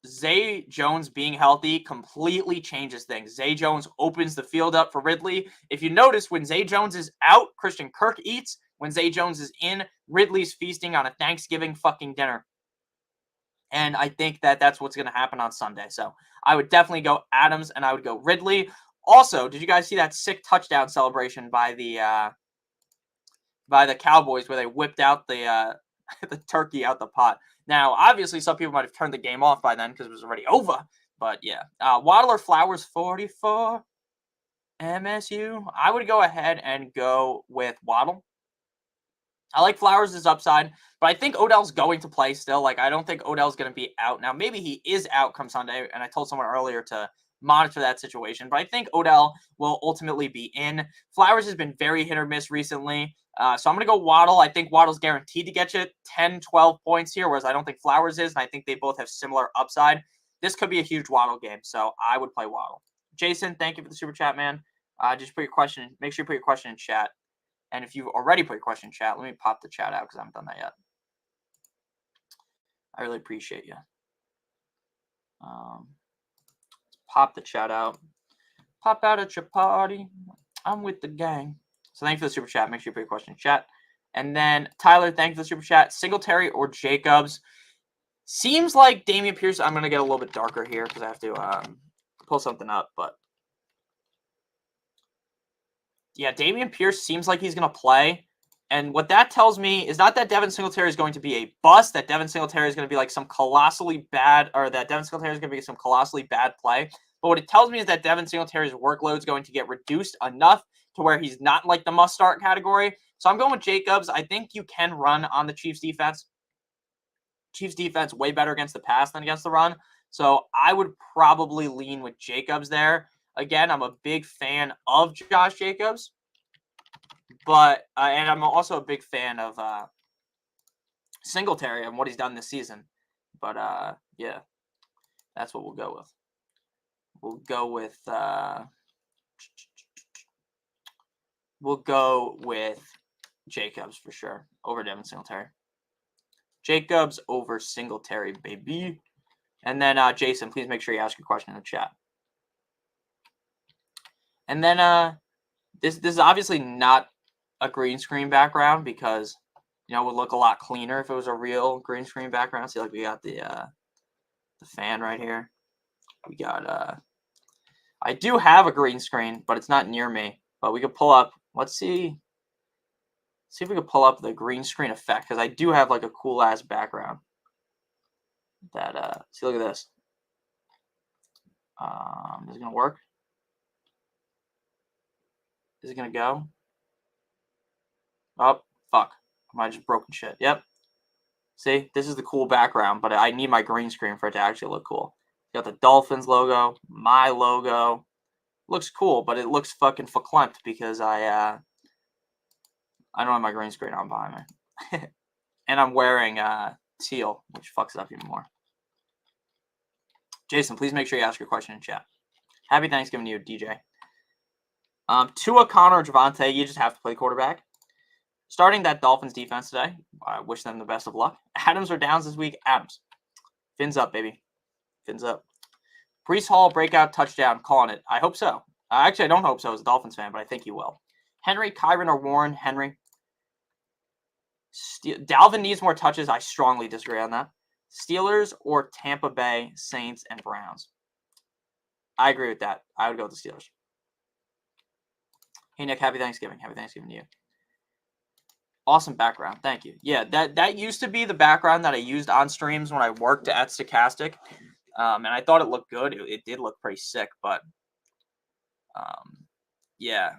Zay Jones being healthy completely changes things. Zay Jones opens the field up for Ridley. If you notice, when Zay Jones is out, Christian Kirk eats. When Zay Jones is in, Ridley's feasting on a Thanksgiving fucking dinner. And I think that's what's going to happen on Sunday. So I would definitely go Adams and I would go Ridley. Also, did you guys see that sick touchdown celebration by the Cowboys where they whipped out the the turkey out the pot? Now, obviously, some people might have turned the game off by then because it was already over. But yeah, Waddle or Flowers 44 MSU. I would go ahead and go with Waddle. I like Flowers' upside, but I think Odell's going to play still. Like, I don't think Odell's going to be out. Now, maybe he is out come Sunday, and I told someone earlier to monitor that situation, but I think Odell will ultimately be in. Flowers has been very hit or miss recently, so I'm going to go Waddle. I think Waddle's guaranteed to get you 10, 12 points here, whereas I don't think Flowers is, and I think they both have similar upside. This could be a huge Waddle game, so I would play Waddle. Jason, thank you for the super chat, man. Just put your question. Make sure you put your question in chat. And if you've already put your question in chat, let me pop the chat out because I haven't done that yet. I really appreciate you. Pop the chat out. Pop out at your party. I'm with the gang. So thank you for the super chat. Make sure you put your question in chat. And then Tyler, thank you for the super chat. Singletary or Jacobs? Seems like Dameon Pierce. I'm going to get a little bit darker here because I have to pull something up. But yeah, Dameon Pierce seems like he's going to play. And what that tells me is not that Devin Singletary is going to be a bust, that Devin Singletary is going to be like some colossally bad, or that Devin Singletary is going to be some colossally bad play. But what it tells me is that Devin Singletary's workload is going to get reduced enough to where he's not like the must-start category. So I'm going with Jacobs. I think you can run on the Chiefs defense. Chiefs defense way better against the pass than against the run. So I would probably lean with Jacobs there. Again, I'm a big fan of Josh Jacobs. But and I'm also a big fan of Singletary and what he's done this season. But yeah, that's what we'll go with. We'll go with Jacobs for sure over Devin Singletary. Jacobs over Singletary, baby. And then Jason, please make sure you ask your question in the chat. And then this is obviously not a green screen background because would look a lot cleaner if it was a real green screen background. See, like we got the fan right here. We got I do have a green screen, but it's not near me. But we could pull up. Let's see. See if we could pull up the green screen effect, because I do have like a cool ass background. That see, look at this. Is it gonna work? Is it gonna go? Oh fuck! Am I just broken shit? Yep. See, this is the cool background, but I need my green screen for it to actually look cool. Got the Dolphins logo, my logo. Looks cool, but it looks fucking verklempt because I don't have my green screen on behind me. And I'm wearing teal, which fucks it up even more. Jason, please make sure you ask your question in chat. Happy Thanksgiving to you, DJ. Tua, Connor, Javonte, you just have to play quarterback. Starting that Dolphins defense today, I wish them the best of luck. Adams or Downs this week? Adams. Fins up, baby. Fins up. Breece Hall, breakout touchdown, calling it. I hope so. Actually, I don't hope so as a Dolphins fan, but I think he will. Henry, Kyron, or Warren? Henry. Dalvin needs more touches. I strongly disagree on that. Steelers or Tampa Bay, Saints, and Browns? I agree with that. I would go with the Steelers. Hey, Nick, happy Thanksgiving. Happy Thanksgiving to you. Awesome background. Thank you. Yeah, that used to be the background that I used on streams when I worked at Stochastic. And I thought it looked good. It did look pretty sick, but yeah.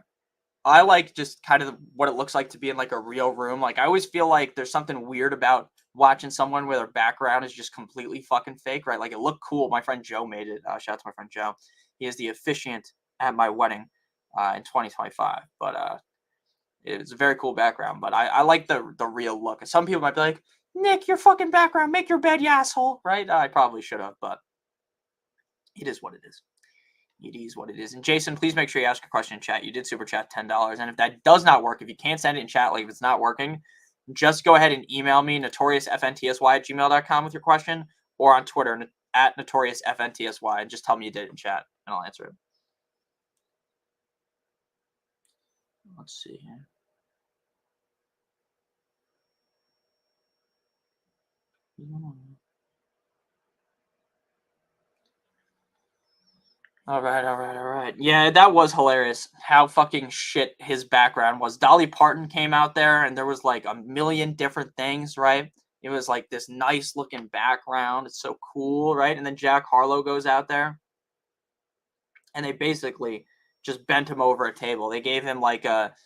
I like just kind of what it looks like to be in like a real room. Like I always feel like there's something weird about watching someone where their background is just completely fucking fake, right? Like it looked cool. My friend Joe made it. Shout out to my friend Joe. He is the officiant at my wedding in 2025. But it's a very cool background. But I like the real look. Some people might be like, Nick, your fucking background, make your bed, you asshole. Right? I probably should have, but it is what it is. It is what it is. And Jason, please make sure you ask a question in chat. You did super chat $10. And if that does not work, if you can't send it in chat, like if it's not working, just go ahead and email me, notoriousfantasy@gmail.com with your question, or on Twitter at notoriousfantasy, and just tell me you did it in chat, and I'll answer it. Let's see here. All right. Yeah, that was hilarious. How fucking shit his background was. Dolly Parton came out there, and there was like a million different things, right? It was like this nice looking background. It's so cool, right? And then Jack Harlow goes out there, and they basically just bent him over a table. They gave him like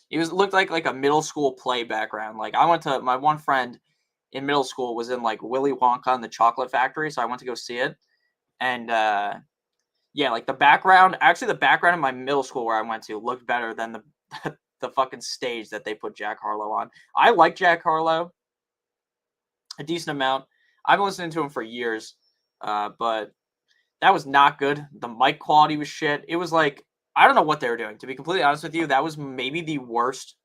looked like a middle school play background. Like I went to my one friend in middle school was in like Willy Wonka and the Chocolate Factory, so I went to go see it, and yeah, like the background in my middle school where I went to looked better than the the fucking stage that they put Jack Harlow on. I like Jack Harlow a decent amount. I've been listening to him for years, but that was not good. The mic quality was shit. It was like, I don't know what they were doing. To be completely honest with you, that was maybe the worst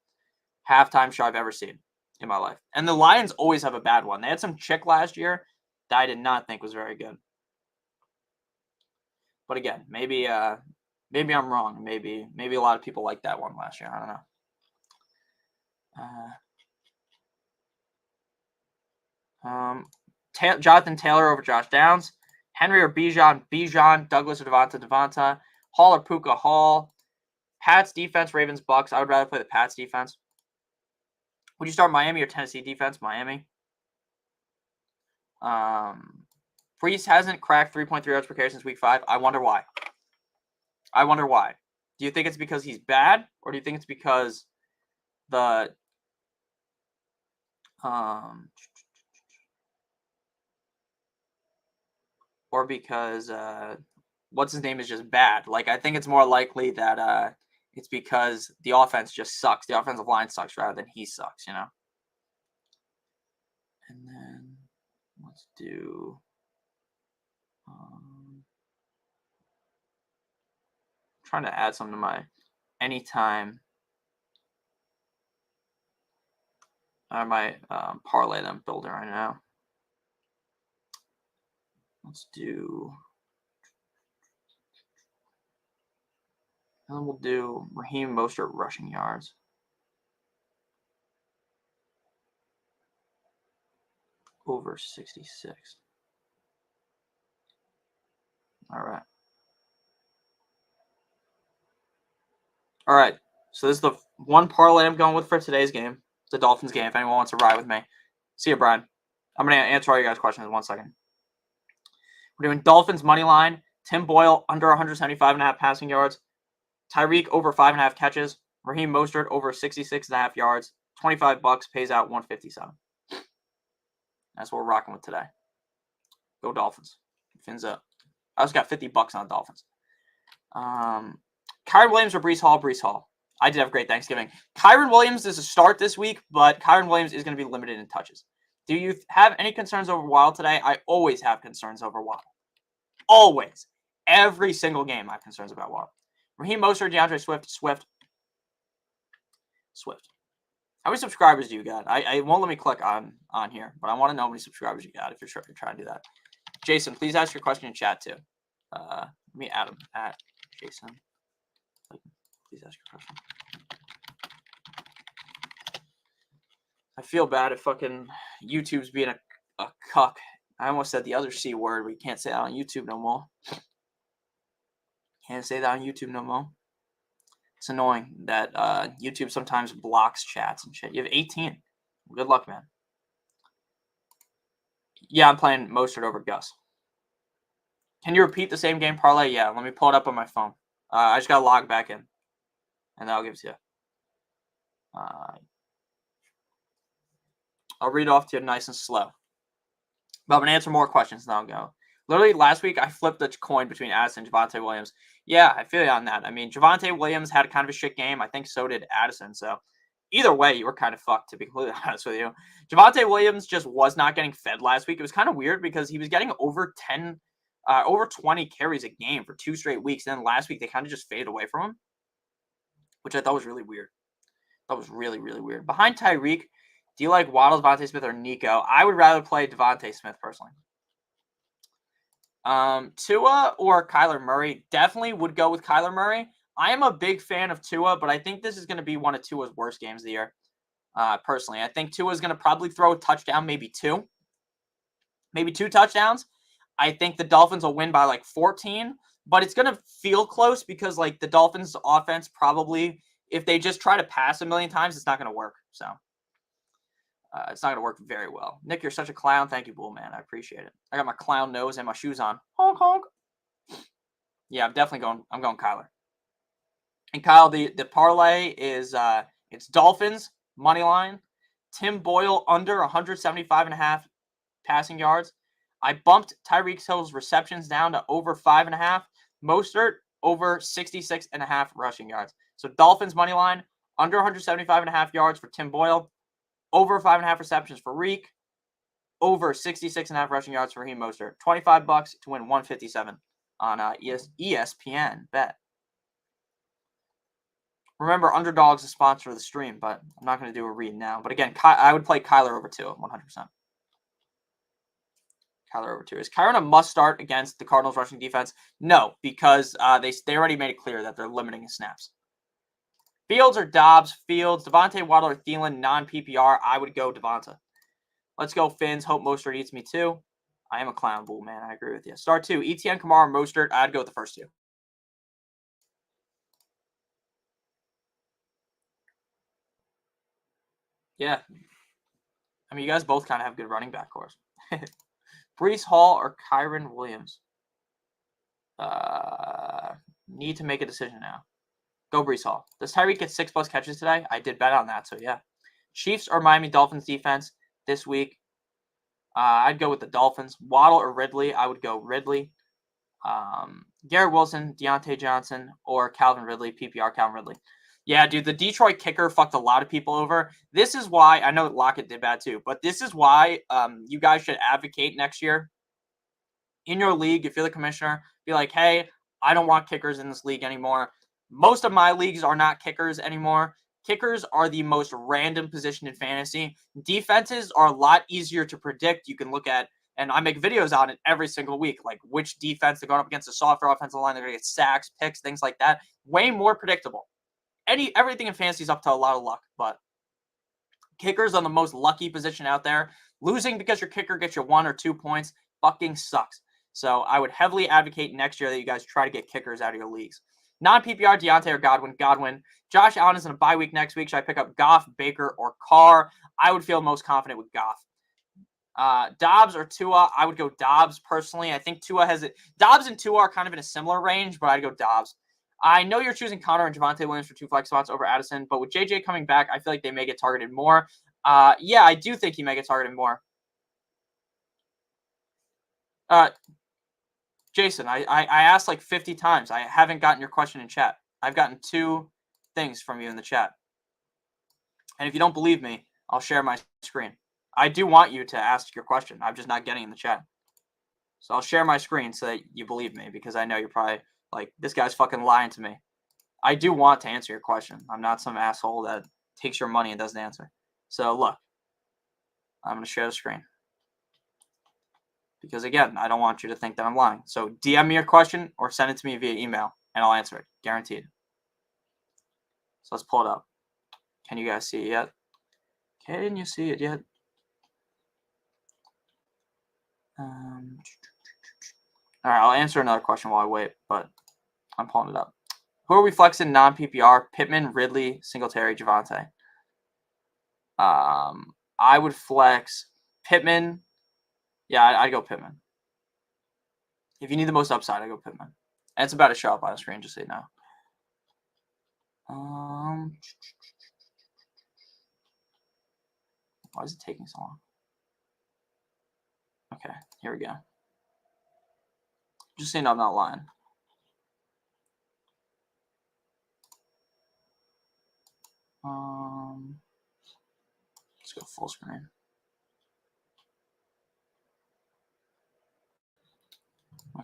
halftime show I've ever seen in my life. And the Lions always have a bad one. They had some chick last year that I did not think was very good. But again, maybe I'm wrong. Maybe a lot of people liked that one last year. I don't know. Jonathan Taylor over Josh Downs. Henry or Bijan, Douglas or Devonta, Hall or Puka, Hall. Pats defense, Ravens, Bucks. I would rather play the Pats defense. Would you start Miami or Tennessee defense? Miami. Brees hasn't cracked 3.3 yards per carry since week 5. I wonder why. Do you think it's because he's bad, or do you think it's because the or because what's his name is just bad? Like I think it's more likely that it's because the offense just sucks. The offensive line sucks rather than he sucks, you know. And then let's do trying to add something to my anytime. I might parlay them building right now. Let's do. And then we'll do Raheem Mostert rushing yards. over 66. All right. All right. So this is the one parlay I'm going with for today's game. It's the Dolphins game. If anyone wants to ride with me. See you, Brian. I'm going to answer all you guys' questions in 1 second. We're doing Dolphins money line. Tim Boyle under 175.5 passing yards. Tyreek over 5.5 catches. Raheem Mostert over 66.5 yards. $25 pays out 157. That's what we're rocking with today. Go Dolphins. Fins up. I also got $50 on the Dolphins. Kyren Williams or Breece Hall? Breece Hall. I did have a great Thanksgiving. Kyren Williams is a start this week, but Kyren Williams is going to be limited in touches. Do you have any concerns over Waddle today? I always have concerns over Waddle. Always. Every single game I have concerns about Waddle. Raheem Mostert, DeAndre Swift. How many subscribers do you got? I won't let me click on here, but I want to know how many subscribers you got if you're trying to do that. Jason, please ask your question in chat too. Let me add him at Jason. Please ask your question. I feel bad if fucking YouTube's being a cuck. I almost said the other C word. We can't say that on YouTube no more. Can't say that on YouTube no more. It's annoying that YouTube sometimes blocks chats and shit. You have 18. Good luck, man. Yeah, I'm playing Mostert over Gus. Can you repeat the same game parlay? Yeah, let me pull it up on my phone. I just got to log back in. And that'll give it to you. I'll read it off to you nice and slow. But I'm going to answer more questions and then I'll go. Literally, last week, I flipped the coin between Addison and Javonte Williams. Yeah, I feel you on that. I mean, Javonte Williams had kind of a shit game. I think so did Addison. So either way, you were kind of fucked, to be completely honest with you. Javonte Williams just was not getting fed last week. It was kind of weird because he was getting over 20 carries a game for 2 straight weeks. And then last week, they kind of just faded away from him, which I thought was really weird. That was really, really weird. Behind Tyreek, do you like Waddle, Devontae Smith, or Nico? I would rather play Devontae Smith personally. Tua or Kyler Murray? Definitely would go with Kyler Murray. I am a big fan of Tua, but I think this is going to be one of Tua's worst games of the year. Personally, I think Tua is going to probably throw a touchdown, maybe 2 touchdowns. I think the Dolphins will win by like 14, but it's going to feel close because like the Dolphins offense probably, if they just try to pass a million times, it's not going to work. So it's not going to work very well. Nick, you're such a clown. Thank you, Bull Man. I appreciate it. I got my clown nose and my shoes on. Honk, honk. Yeah, I'm going Kyler. And Kyle, the parlay is it's Dolphins money line, Tim Boyle under 175.5 passing yards. I bumped Tyreek Hill's receptions down to over 5.5. Mostert over 66.5 rushing yards. So Dolphins money line under 175.5 yards for Tim Boyle, over 5.5 receptions for Reek, over 66.5 rushing yards for Raheem Mostert. $25 to win 157 on ESPN bet. Remember, Underdog's a sponsor of the stream, but I'm not going to do a read now. But again, I would play Kyler over 2, 100%. Kyler over 2. Is Kyron a must start against the Cardinals rushing defense? No, because they already made it clear that they're limiting his snaps. Fields or Dobbs? Fields. Devontae, Waddle, or Thielen, non-PPR. I would go Devonta. Let's go Fins. Hope Mostert eats me too. I am a clown, Bull Man. I agree with you. Start 2. ETN, Kamara, Mostert. I'd go with the first 2. Yeah. I mean, you guys both kind of have good running back cores. Breece Hall or Kyren Williams? Need to make a decision now. Go Breece Hall. Does Tyreek get 6+ catches today? I did bet on that, so yeah. Chiefs or Miami Dolphins defense this week? I'd go with the Dolphins. Waddle or Ridley? I would go Ridley. Garrett Wilson, Deontay Johnson, or Calvin Ridley, PPR Calvin Ridley. Yeah, dude, the Detroit kicker fucked a lot of people over. This is why, I know Lockett did bad too, but this is why you guys should advocate next year in your league. If you're the commissioner, be like, hey, I don't want kickers in this league anymore. Most of my leagues are not kickers anymore. Kickers are the most random position in fantasy. Defenses are a lot easier to predict. You can look at, and I make videos on it every single week, like which defense they're going up against a softer offensive line. They're going to get sacks, picks, things like that. Way more predictable. Everything in fantasy is up to a lot of luck, but Kickers are the most lucky position out there. Losing because your kicker gets you 1 or 2 points fucking sucks. So I would heavily advocate next year that you guys try to get kickers out of your leagues. Non-PPR, Deontay or Godwin? Godwin. Josh Allen is in a bye week next week. Should I pick up Goff, Baker, or Carr? I would feel most confident with Goff. Dobbs or Tua? I would go Dobbs personally. I think Tua has it. Dobbs and Tua are kind of in a similar range, but I'd go Dobbs. I know you're choosing Connor and Javonte Williams for 2 flex spots over Addison, but with JJ coming back, I feel like they may get targeted more. Yeah, I do think he may get targeted more. Jason, I asked like 50 times. I haven't gotten your question in chat. I've gotten 2 things from you in the chat. And if you don't believe me, I'll share my screen. I do want you to ask your question. I'm just not getting in the chat. So I'll share my screen so that you believe me, because I know you're probably like, this guy's fucking lying to me. I do want to answer your question. I'm not some asshole that takes your money and doesn't answer. So look, I'm going to share the screen. Because again, I don't want you to think that I'm lying. So DM me your question or send it to me via email and I'll answer it. Guaranteed. So let's pull it up. Can you guys see it yet? Can you see it yet? All right, I'll answer another question while I wait, but I'm pulling it up. Who are we flexing non-PPR? Pittman, Ridley, Singletary, Javonte. I would flex Pittman. Yeah, I'd go Pittman. If you need the most upside, I'd go Pittman. And it's about to show up on the screen, just so you know. Why is it taking so long? Okay, here we go. Just so you know I'm not lying. Let's go full screen. My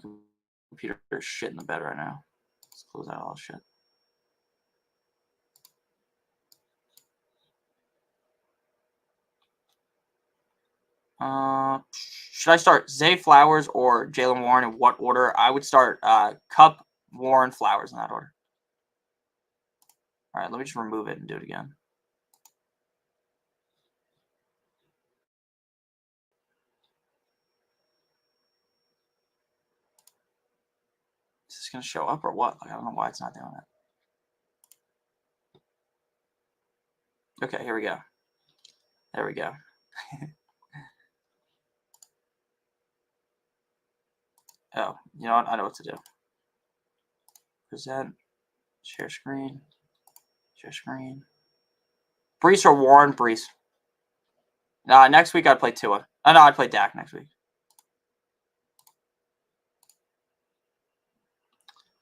computer is shit in the bed right now. Let's close out all this shit. Should I start Zay Flowers or Jalen Warren in what order? I would start Cup, Warren, Flowers in that order. All right, let me just remove it and do it again. Is this going to show up or what? Like, I don't know why it's not doing it. Okay, here we go. There we go. Oh, you know what? I know what to do. Present. Share screen. Share screen. Brees or Warren? Brees. Next week I'd play Tua. No, I'd play Dak next week.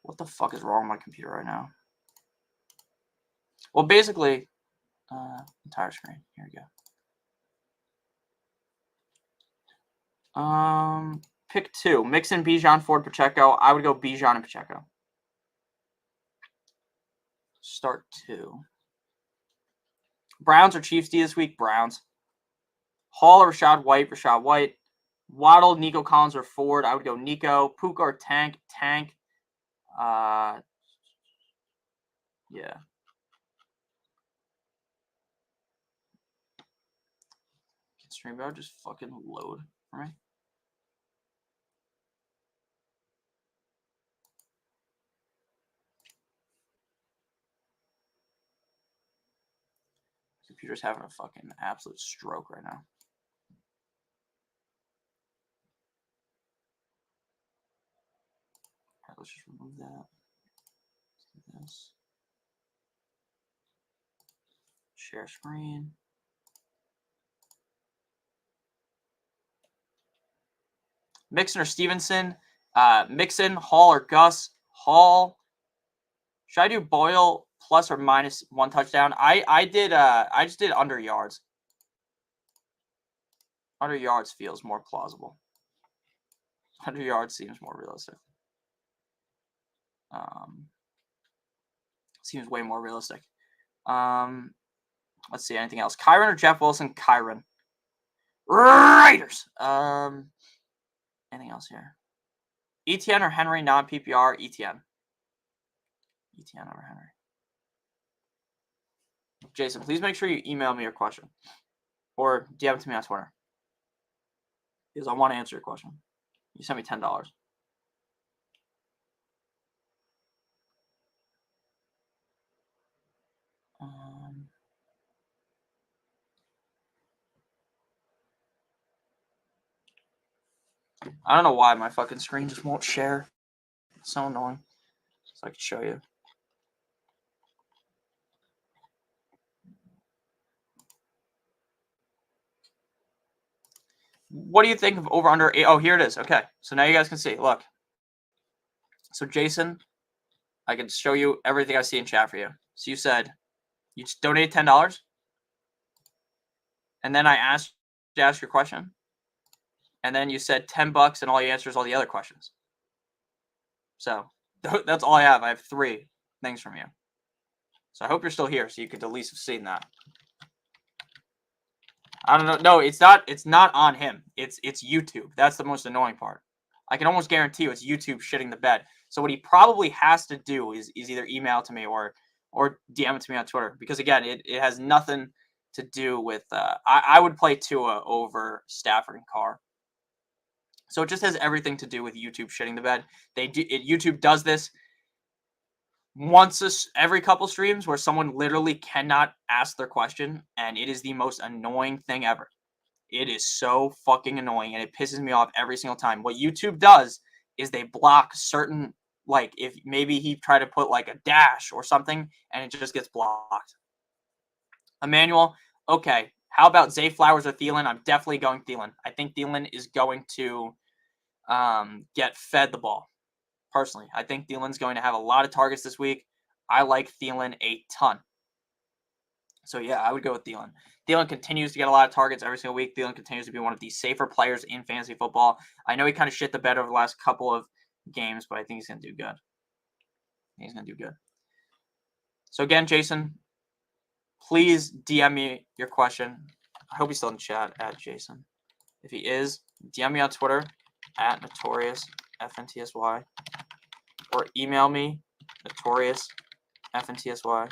What the fuck is wrong with my computer right now? Well, basically, entire screen. Here we go. Pick 2. Mixon, Bijan, Ford, Pacheco. I would go Bijan and Pacheco. Start 2. Browns or Chiefs D this week? Browns. Hall or Rashad White? Rashad White. Waddle, Nico Collins or Ford? I would go Nico. Puka or Tank? Tank. Yeah. Can StreamYard just fucking load for me? Computer's having a fucking absolute stroke right now. All right, let's just remove that. Let's do this. Share screen. Mixon or Stevenson? Mixon, Hall or Gus? Hall. Should I do Boyle plus or minus 1 touchdown? I just did under yards. Under yards feels more plausible. Under yards seems more realistic. Seems way more realistic. Let's see, anything else? Kyron or Jeff Wilson? Kyron. Raiders. Anything else here? ETN or Henry, non-PPR? ETN. ETN over Henry. Jason, please make sure you email me your question. Or DM it to me on Twitter. Because I want to answer your question. You sent me $10. I don't know why my fucking screen just won't share. It's so annoying. So I can show you. What do you think of over under 8? Oh, here it is. Okay. So now you guys can see. Look. So Jason, I can show you everything I see in chat for you. So you said you just donated $10. And then I asked you to ask your question. And then you said $10 and all you answer is all the other questions. So that's all I have. I have 3 things from you. So I hope you're still here so you could at least have seen that. I don't know. No, it's not on him. It's YouTube. That's the most annoying part. I can almost guarantee you it's YouTube shitting the bed. So what he probably has to do is either email to me or DM it to me on Twitter. Because again, it has nothing to do with I would play Tua over Stafford and Carr. So it just has everything to do with YouTube shitting the bed. YouTube does this once every couple streams where someone literally cannot ask their question, and it is the most annoying thing ever. It is so fucking annoying, and it pisses me off every single time. What YouTube does is they block certain, like, if maybe he tried to put, like, a dash or something, and it just gets blocked. Emmanuel, okay. How about Zay Flowers or Thielen? I'm definitely going Thielen. I think Thielen is going to get fed the ball. Personally, I think Thielen's going to have a lot of targets this week. I like Thielen a ton. So, yeah, I would go with Thielen. Thielen continues to get a lot of targets every single week. Thielen continues to be one of the safer players in fantasy football. I know he kind of shit the bed over the last couple of games, but I think he's going to do good. He's going to do good. So, again, Jason, please DM me your question. I hope he's still in chat at Jason. If he is, DM me on Twitter at NotoriousFantasy. Or email me, NotoriousFantasy.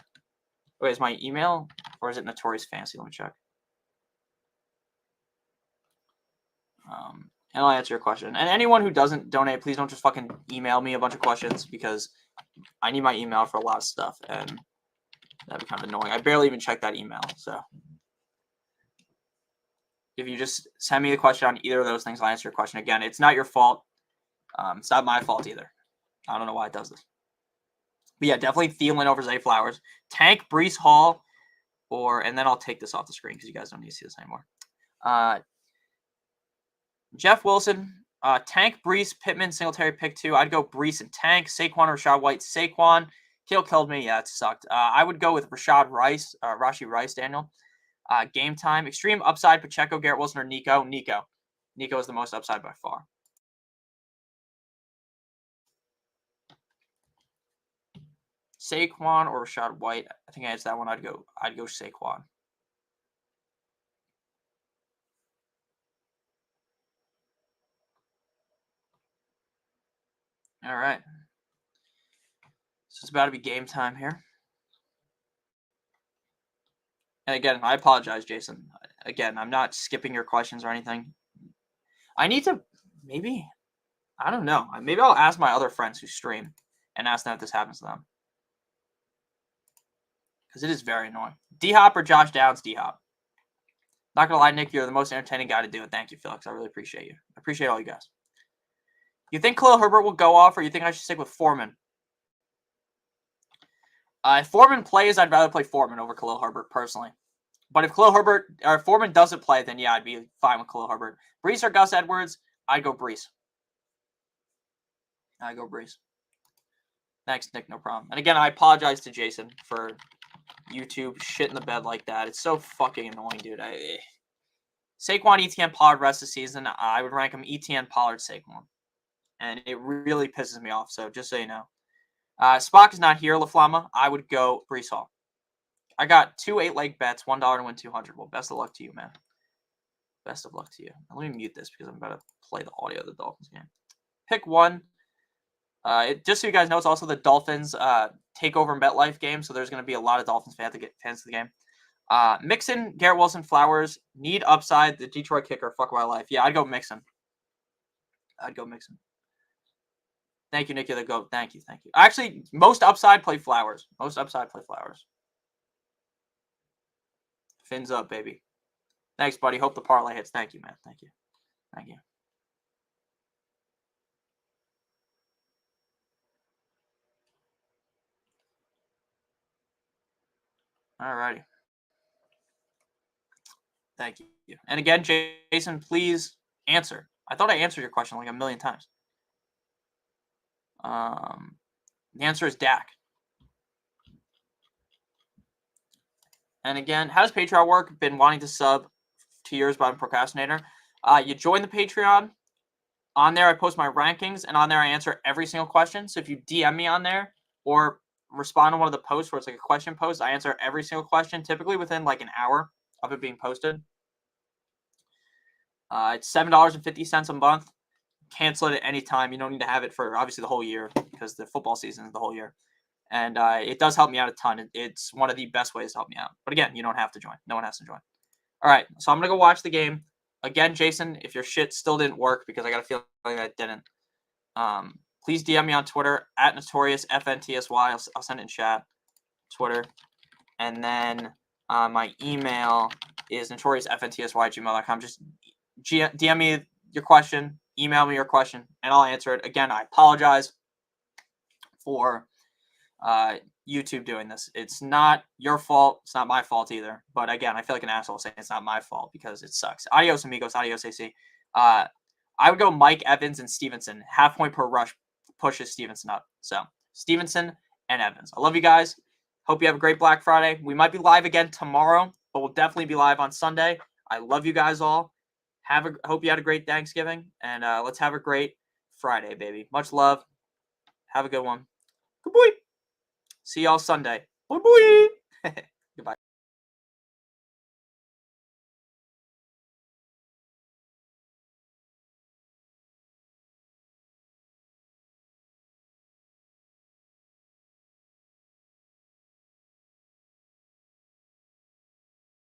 Wait, is my email or is it NotoriousFantasy? Let me check. And I'll answer your question. And anyone who doesn't donate, please don't just fucking email me a bunch of questions because I need my email for a lot of stuff. And that'd be kind of annoying. I barely even check that email. So if you just send me a question on either of those things, I'll answer your question. Again, it's not your fault. It's not my fault either. I don't know why it does this. But yeah, definitely Thielen over Zay Flowers. Tank, Breece Hall, and then I'll take this off the screen because you guys don't need to see this anymore. Jeff Wilson, Tank, Breece, Pittman, Singletary, pick 2. I'd go Breece and Tank. Saquon or Rashad White. Saquon. Kill killed me. Yeah, it sucked. I would go with Rashi Rice, Daniel. Game time. Extreme upside, Pacheco, Garrett Wilson, or Nico. Nico is the most upside by far. Saquon or Rashad White. I think I answered that one. I'd go Saquon. All right. So it's about to be game time here. And again, I apologize, Jason. Again, I'm not skipping your questions or anything. I need to I don't know. Maybe I'll ask my other friends who stream and ask them if this happens to them. Because it is very annoying. D-Hop or Josh Downs? D-Hop. Not going to lie, Nick, you're the most entertaining guy to do it. Thank you, Felix. I really appreciate you. I appreciate all you guys. You think Khalil Herbert will go off, or you think I should stick with Foreman? If Foreman plays, I'd rather play Foreman over Khalil Herbert, personally. But if Foreman doesn't play, then yeah, I'd be fine with Khalil Herbert. Breece or Gus Edwards? I'd go Breece. Thanks, Nick. No problem. And again, I apologize to Jason for YouTube shit in the bed like that. It's so fucking annoying, dude. Saquon, ETN, Pollard rest of the season. I would rank him ETN, Pollard, Saquon. And it really pisses me off, so just so you know. Spock is not here, LaFlama. I would go Breece Hall. I got 2 8-leg bets, $1 to win 200. Well, best of luck to you, man. Best of luck to you. Let me mute this because I'm about to play the audio of the Dolphins game. Pick 1. Just so you guys know, it's also the Dolphins takeover MetLife game, so there's going to be a lot of Dolphins fans to the game. Mixon, Garrett Wilson, Flowers, need upside. The Detroit kicker, fuck my life. Yeah, I'd go Mixon. Thank you, Nicky the GOAT. Thank you. Actually, most upside, play Flowers. Fins up, baby. Thanks, buddy. Hope the parlay hits. Thank you, man. Thank you. All righty. Thank you. And again, Jason, please answer. I thought I answered your question like a million times. The answer is Dak. And again, how does Patreon work? Been wanting to sub 2 years, but I'm a procrastinator. You join the Patreon. On there, I post my rankings, and on there, I answer every single question. So if you DM me on there or respond to one of the posts where it's like a question post, I answer every single question, typically within like an hour of it being posted. It's $7.50 a month. Cancel it at any time. You don't need to have it for obviously the whole year because the football season is the whole year. And it does help me out a ton. It's one of the best ways to help me out. But again, you don't have to join. No one has to join. All right, so I'm going to go watch the game. Again, Jason, if your shit still didn't work, because I got a feeling that it didn't, please DM me on Twitter, at NotoriousFantasy. I'll send it in chat, Twitter. And then my email is NotoriousFantasy@gmail.com. Just DM me your question, email me your question, and I'll answer it. Again, I apologize for YouTube doing this. It's not your fault. It's not my fault either. But again, I feel like an asshole saying it's not my fault because it sucks. Adios, amigos. Adios, AC. I would go Mike Evans and Stevenson. Half point per rush pushes Stevenson up. So Stevenson and Evans. I love you guys. Hope you have a great Black Friday. We might be live again tomorrow, but we'll definitely be live on Sunday. I love you guys all. Hope you had a great Thanksgiving, and let's have a great Friday, baby. Much love. Have a good one. Good boy. See y'all Sunday. Boy, boy.